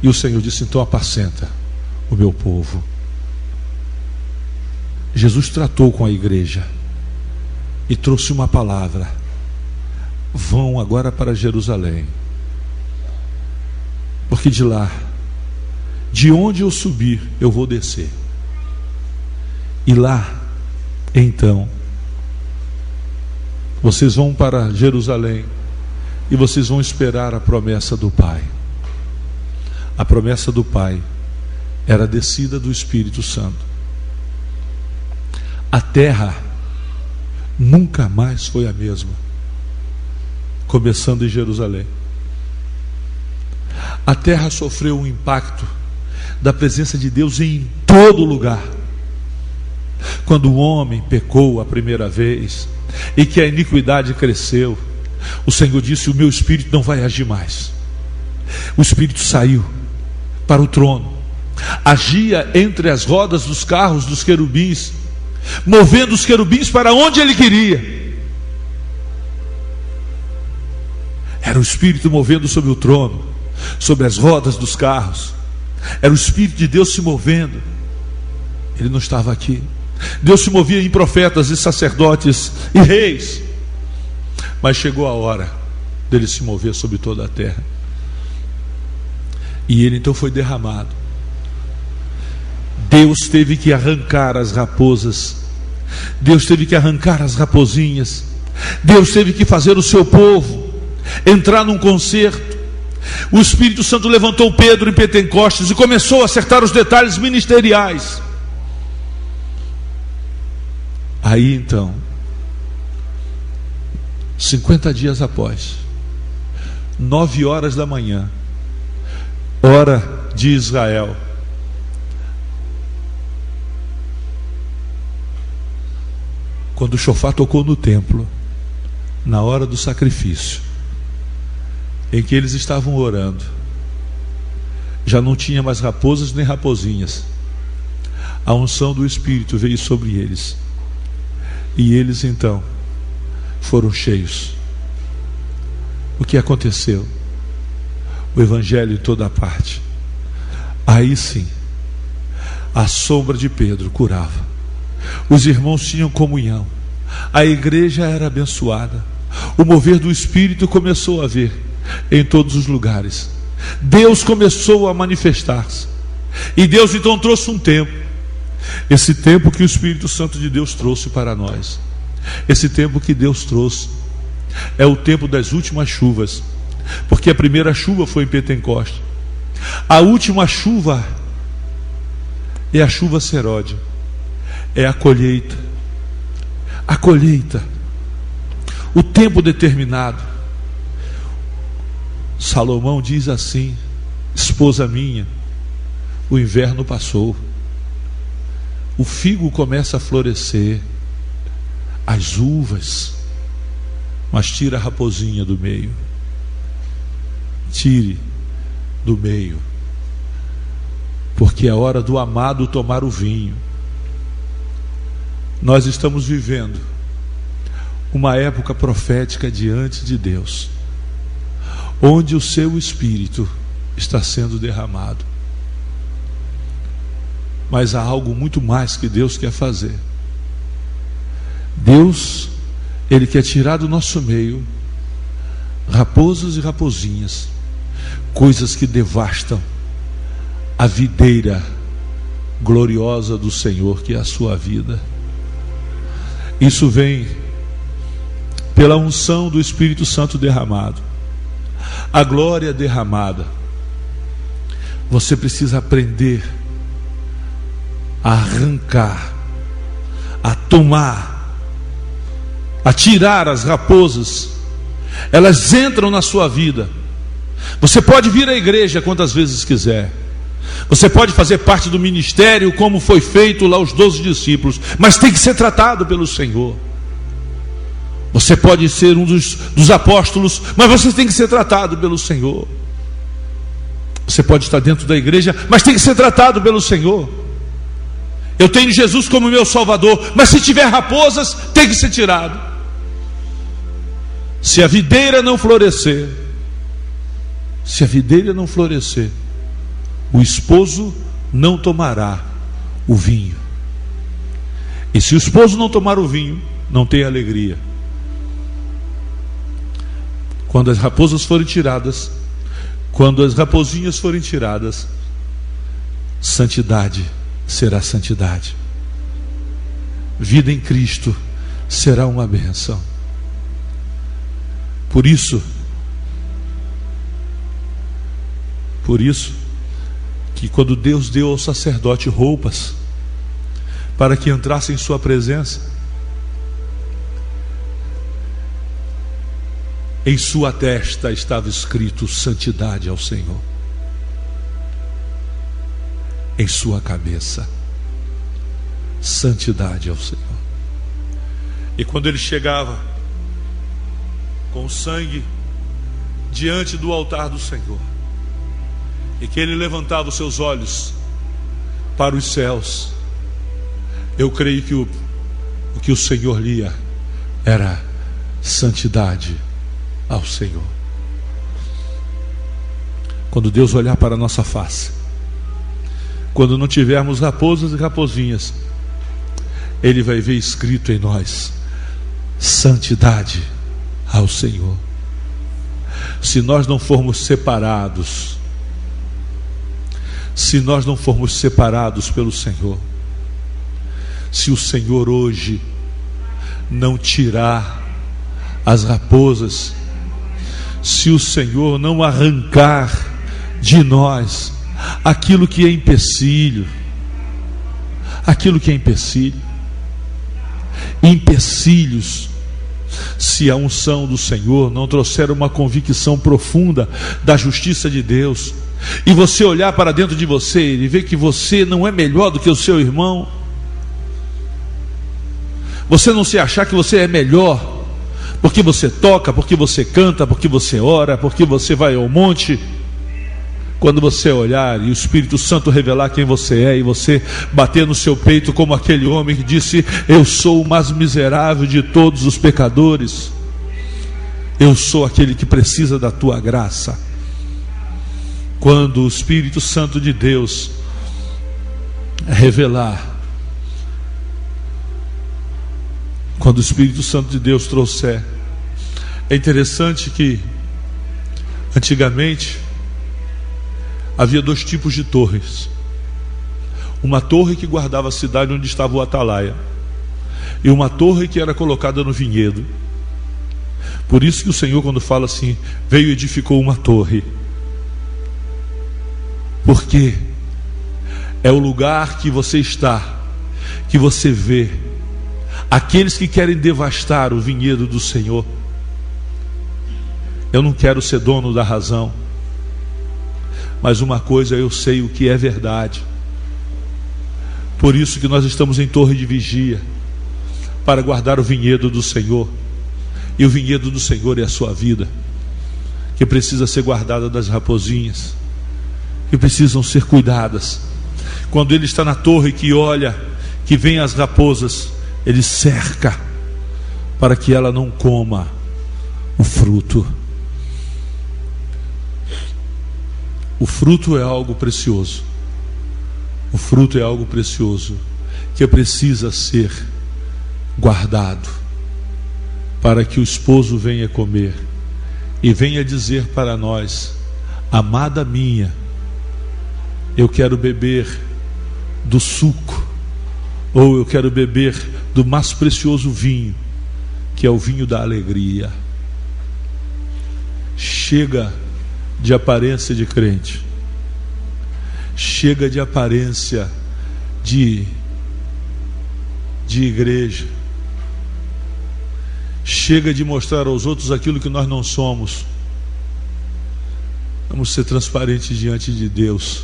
E o Senhor disse: então apacenta o meu povo. Jesus tratou com a igreja e trouxe uma palavra: vão agora para Jerusalém, porque de lá, de onde eu subir, eu vou descer, e lá, então, vocês vão para Jerusalém e vocês vão esperar a promessa do Pai. A promessa do Pai era a descida do Espírito Santo. A terra nunca mais foi a mesma, começando em Jerusalém. A terra sofreu um impacto da presença de Deus em todo lugar. Quando o homem pecou a primeira vez e que a iniquidade cresceu, o Senhor disse: o meu Espírito não vai agir mais. O Espírito saiu para o trono, agia entre as rodas dos carros dos querubins, movendo os querubins para onde ele queria. Era o Espírito movendo sobre o trono, sobre as rodas dos carros. Era o Espírito de Deus se movendo. Ele não estava aqui. Deus se movia em profetas e sacerdotes e reis, mas chegou a hora dele se mover sobre toda a terra. E ele então foi derramado. Deus teve que arrancar as raposas, Deus teve que arrancar as raposinhas, Deus teve que fazer o seu povo entrar num concerto. O Espírito Santo levantou Pedro em Pentecostes e começou a acertar os detalhes ministeriais. Aí então, 50 dias após, 9 horas da manhã, hora de Israel, quando o chofar tocou no templo, na hora do sacrifício, em que eles estavam orando, já não tinha mais raposas nem raposinhas. A unção do Espírito veio sobre eles, e eles então foram cheios. O que aconteceu? O Evangelho em toda parte. Aí sim, a sombra de Pedro curava, os irmãos tinham comunhão, a igreja era abençoada, O mover do Espírito começou a haver em todos os lugares. Deus começou a manifestar-se. E Deus então trouxe um tempo. Esse tempo que o Espírito Santo de Deus trouxe para nós. Esse tempo que Deus trouxe é o tempo das últimas chuvas. Porque a primeira chuva foi em Pentecostes. A última chuva é a chuva seródia. É a colheita. A colheita. O tempo determinado. Salomão diz assim: esposa minha, o inverno passou, o figo começa a florescer, as uvas, mas tira a raposinha do meio. Tire do meio, porque é hora do amado tomar o vinho. Nós estamos vivendo uma época profética diante de Deus, onde o seu Espírito está sendo derramado. Mas há algo muito mais que Deus quer fazer. Deus, Ele quer tirar do nosso meio raposas e raposinhas, coisas que devastam a videira gloriosa do Senhor, que é a sua vida. Isso vem pela unção do Espírito Santo derramado, a glória derramada. Você precisa aprender a arrancar, a tomar, a tirar as raposas. Elas entram na sua vida. Você pode vir à igreja quantas vezes quiser, você pode fazer parte do ministério como foi feito lá os 12 discípulos, mas tem que ser tratado pelo Senhor. Você pode ser um dos apóstolos, mas você tem que ser tratado pelo Senhor. Você pode estar dentro da igreja, mas tem que ser tratado pelo Senhor. Eu tenho Jesus como meu Salvador, mas se tiver raposas, tem que ser tirado. Se a videira não florescer, o esposo não tomará o vinho. E se o esposo não tomar o vinho, não tem alegria. Quando as raposas forem tiradas, quando as raposinhas forem tiradas, santidade será santidade. Vida em Cristo será uma bênção. Por isso que quando Deus deu ao sacerdote roupas para que entrasse em sua presença, em sua testa estava escrito santidade ao Senhor. Em sua cabeça, santidade ao Senhor. E quando ele chegava com o sangue diante do altar do Senhor, e que ele levantava os seus olhos para os céus, eu creio que o que o Senhor lia era santidade ao Senhor. Quando Deus olhar para a nossa face, quando não tivermos raposas e raposinhas, Ele vai ver escrito em nós santidade ao Senhor. Se nós não formos separados, pelo Senhor, se o Senhor hoje não tirar as raposas, se o Senhor não arrancar de nós aquilo que é empecilho, empecilhos, se a unção do Senhor não trouxer uma convicção profunda da justiça de Deus, e você olhar para dentro de você e ver que você não é melhor do que o seu irmão, você não se achar que você é melhor porque você toca, porque você canta, porque você ora, porque você vai ao monte. Quando você olhar e o Espírito Santo revelar quem você é, e você bater no seu peito como aquele homem que disse: eu sou o mais miserável de todos os pecadores, eu sou aquele que precisa da tua graça. Quando o Espírito Santo de Deus revelar, quando o Espírito Santo de Deus trouxer É interessante que antigamente havia dois tipos de torres. Uma torre que guardava a cidade onde estava o atalaia, e uma torre que era colocada no vinhedo. Por isso que o Senhor, quando fala assim, veio e edificou uma torre, porque é o lugar que você está, que você vê aqueles que querem devastar o vinhedo do Senhor. Eu não quero ser dono da razão, mas uma coisa eu sei o que é verdade. Por isso que nós estamos em torre de vigia, para guardar o vinhedo do Senhor. E o vinhedo do Senhor é a sua vida, que precisa ser guardada das raposinhas, que precisam ser cuidadas. Quando ele está na torre, que olha, que vem as raposas, ele cerca para que ela não coma o fruto. O fruto é algo precioso. O fruto é algo precioso que precisa ser guardado, para que o esposo venha comer e venha dizer para nós: amada minha, eu quero beber do suco, ou eu quero beber do mais precioso vinho, que é o vinho da alegria. Chega de aparência de crente, chega de aparência de igreja, chega de mostrar aos outros aquilo que nós não somos. Vamos ser transparentes diante de Deus.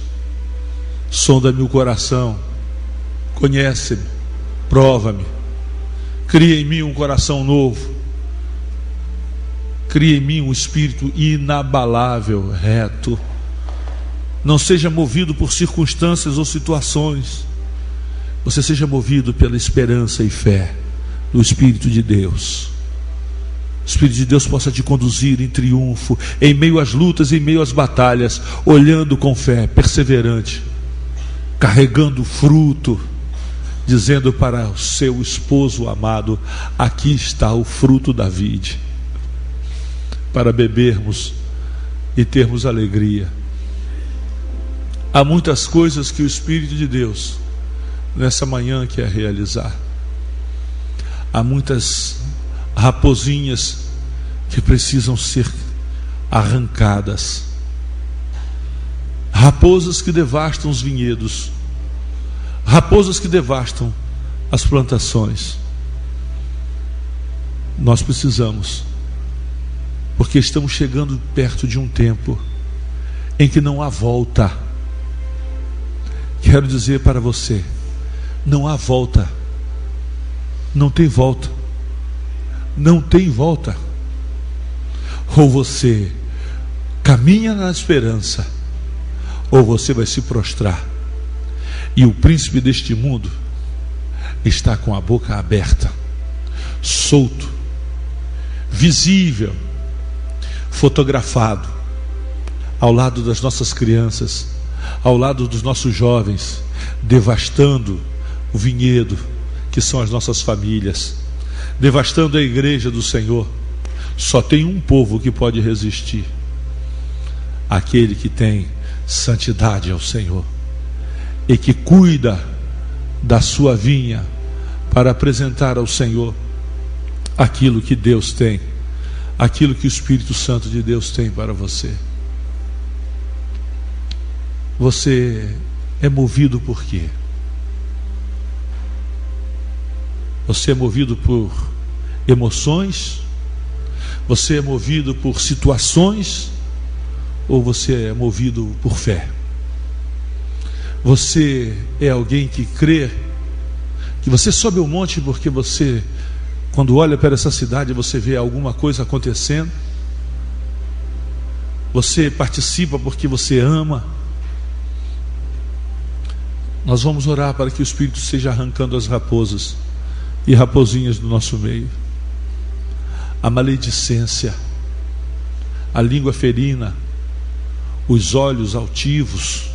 Sonda-me o coração, conhece-me, prova-me, cria em mim um coração novo, cria em mim um espírito inabalável, reto. Não seja movido por circunstâncias ou situações, você seja movido pela esperança e fé do Espírito de Deus. O Espírito de Deus possa te conduzir em triunfo, em meio às lutas, em meio às batalhas, olhando com fé, perseverante, carregando fruto, dizendo para o seu esposo amado: aqui está o fruto da vide, para bebermos e termos alegria. Há muitas coisas que o Espírito de Deus nessa manhã quer realizar. Há muitas raposinhas que precisam ser arrancadas, raposas que devastam os vinhedos, raposas que devastam as plantações. Nós precisamos, porque estamos chegando perto de um tempo em que não há volta. Quero dizer para você, não há volta, não tem volta, não tem volta. Ou você caminha na esperança, ou você vai se prostrar. E o príncipe deste mundo está com a boca aberta, solto, visível, fotografado, ao lado das nossas crianças, ao lado dos nossos jovens, devastando o vinhedo que são as nossas famílias, devastando a igreja do Senhor. Só tem um povo que pode resistir: aquele que tem santidade ao Senhor e que cuida da sua vinha para apresentar ao Senhor aquilo que Deus tem, aquilo que o Espírito Santo de Deus tem para você. Você é movido por quê? Você é movido por emoções? Você é movido por situações? Ou você é movido por fé? Você é alguém que crê que você sobe o monte porque você, quando olha para essa cidade, você vê alguma coisa acontecendo? Você participa porque você ama? Nós vamos orar para que o Espírito esteja arrancando as raposas e raposinhas do nosso meio. A maledicência, a língua ferina, os olhos altivos,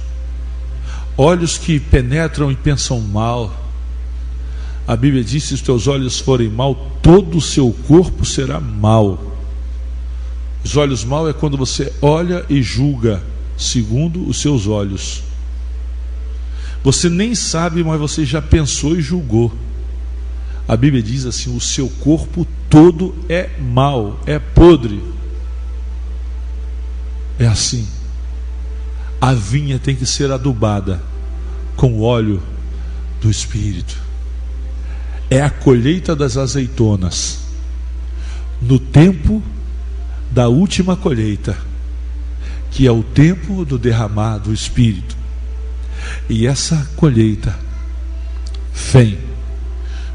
olhos que penetram e pensam mal. A Bíblia diz: se os teus olhos forem mal, todo o seu corpo será mal. Os olhos maus é quando você olha e julga segundo os seus olhos. Você nem sabe, mas você já pensou e julgou. A Bíblia diz assim: o seu corpo todo é mau, é podre. É assim. A vinha tem que ser adubada com o óleo do Espírito. É a colheita das azeitonas. No tempo da última colheita, que é o tempo do derramar do Espírito. E essa colheita vem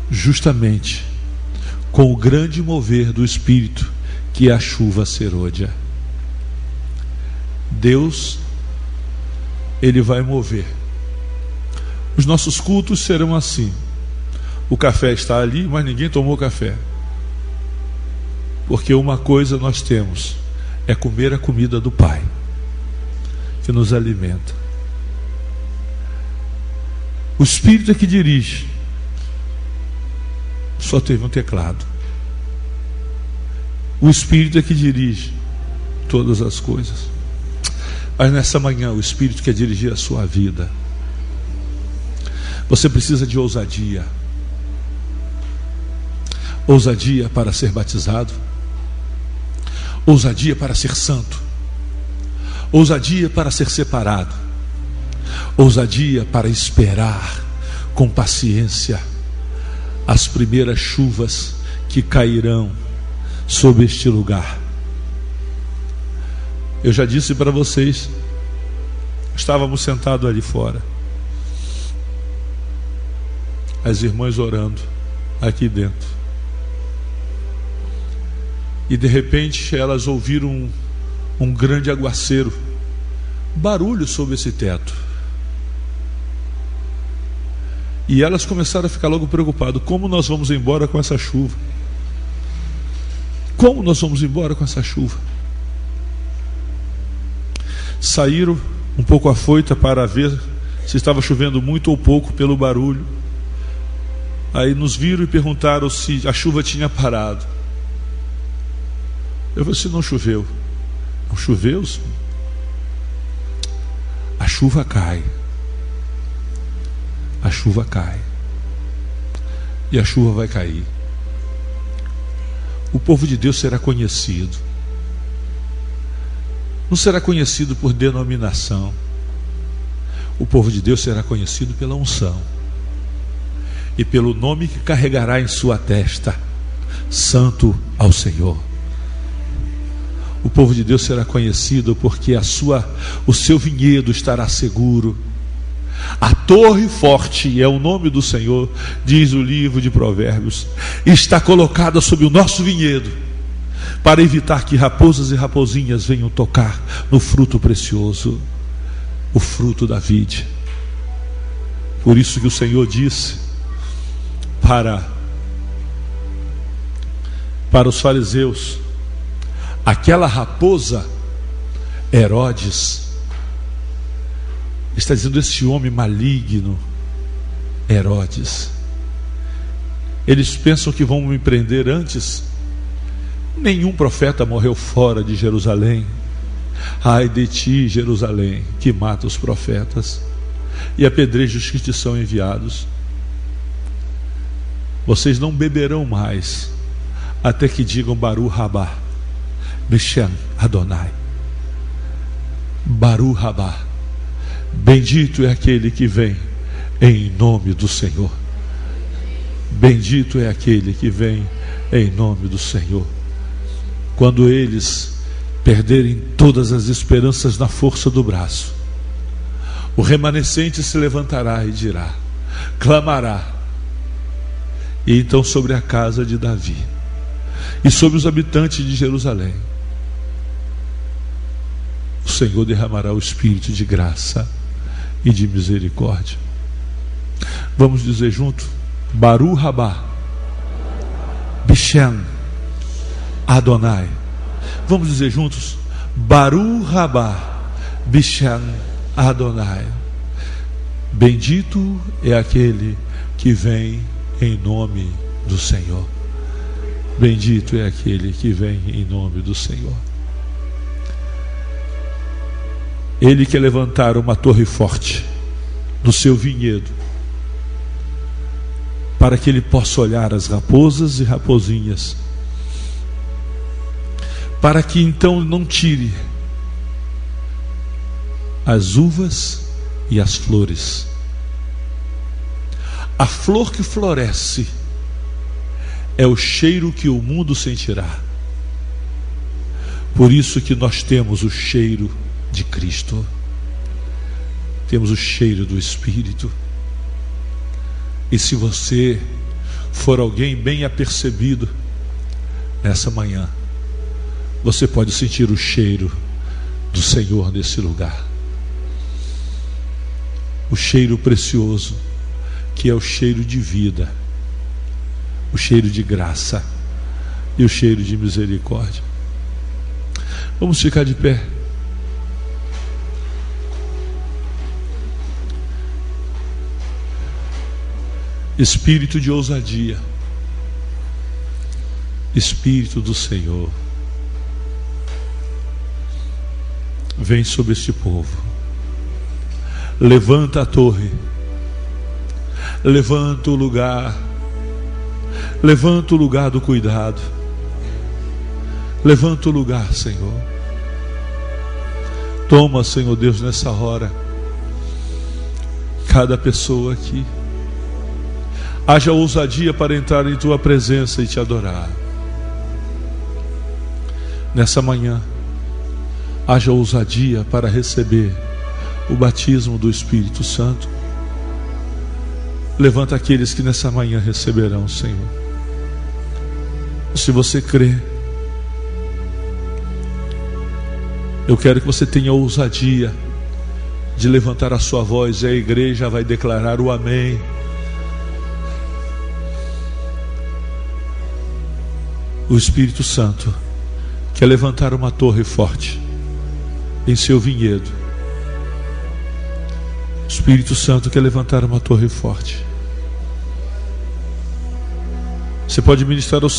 justamente com o grande mover do Espírito, que é a chuva serôdia. Deus, Ele vai mover. Os nossos cultos serão assim. O café está ali, mas ninguém tomou café. Porque uma coisa nós temos, é comer a comida do Pai, que nos alimenta. O Espírito é que dirige. Só teve um teclado. O Espírito é que dirige todas as coisas. Mas nessa manhã o Espírito quer dirigir a sua vida. Você precisa de ousadia. Ousadia para ser batizado. Ousadia para ser santo. Ousadia para ser separado. Ousadia para esperar com paciência as primeiras chuvas que cairão sobre este lugar. Eu já disse para vocês, estávamos sentados ali fora, as irmãs orando aqui dentro, e de repente elas ouviram um grande aguaceiro, barulho sobre esse teto, e elas começaram a ficar logo preocupadas: como nós vamos embora com essa chuva? Como nós vamos embora com essa chuva? Saíram um pouco afoita para ver se estava chovendo muito ou pouco pelo barulho. Aí nos viram e perguntaram se a chuva tinha parado. Eu falei assim: não choveu. Não choveu? A chuva cai. A chuva cai. E a chuva vai cair. O povo de Deus será conhecido. Não será conhecido por denominação. O povo de Deus será conhecido pela unção e pelo nome que carregará em sua testa: Santo ao Senhor. O povo de Deus será conhecido porque o seu vinhedo estará seguro. A torre forte é o nome do Senhor, diz o livro de Provérbios, está colocada sobre o nosso vinhedo, para evitar que raposas e raposinhas venham tocar no fruto precioso, o fruto da vide. Por isso que o Senhor disse para os fariseus: aquela raposa, Herodes, está dizendo, esse homem maligno, Herodes, eles pensam que vão me prender antes. Nenhum profeta morreu fora de Jerusalém. Ai de ti, Jerusalém, que mata os profetas e apedreja os que te são enviados. Vocês não beberão mais até que digam Baruch Rabá, Beshem Adonai. Baruch Rabá, bendito é aquele que vem em nome do Senhor. Bendito é aquele que vem em nome do Senhor. Quando eles perderem todas as esperanças na força do braço, o remanescente se levantará e dirá, clamará, e então sobre a casa de Davi e sobre os habitantes de Jerusalém, o Senhor derramará o Espírito de graça e de misericórdia. Vamos dizer junto: Baruch Rabá, Beshem Adonai. Vamos dizer juntos: Baruch Rabá, Beshem Adonai. Bendito é aquele que vem em nome do Senhor. Bendito é aquele que vem em nome do Senhor. Ele quer levantar uma torre forte no seu vinhedo, para que ele possa olhar as raposas e raposinhas, para que então não tire as uvas e as flores. A flor que floresce é o cheiro que o mundo sentirá. Por isso que nós temos o cheiro de Cristo, temos o cheiro do Espírito. E se você for alguém bem apercebido nessa manhã, você pode sentir o cheiro do Senhor nesse lugar, o cheiro precioso, que é o cheiro de vida, o cheiro de graça e o cheiro de misericórdia. Vamos ficar de pé. Espírito de ousadia, Espírito do Senhor, vem sobre este povo. Levanta a torre, levanta o lugar, levanta o lugar do cuidado, levanta o lugar, Senhor. Toma, Senhor Deus, nessa hora cada pessoa aqui. Haja ousadia para entrar em tua presença e te adorar. Nessa manhã, haja ousadia para receber o batismo do Espírito Santo. Levanta aqueles que nessa manhã receberão, Senhor. Se você crê, eu quero que você tenha ousadia de levantar a sua voz, e a igreja vai declarar o amém. O Espírito Santo quer levantar uma torre forte em seu vinhedo. O Espírito Santo quer levantar uma torre forte. Você pode ministrar ao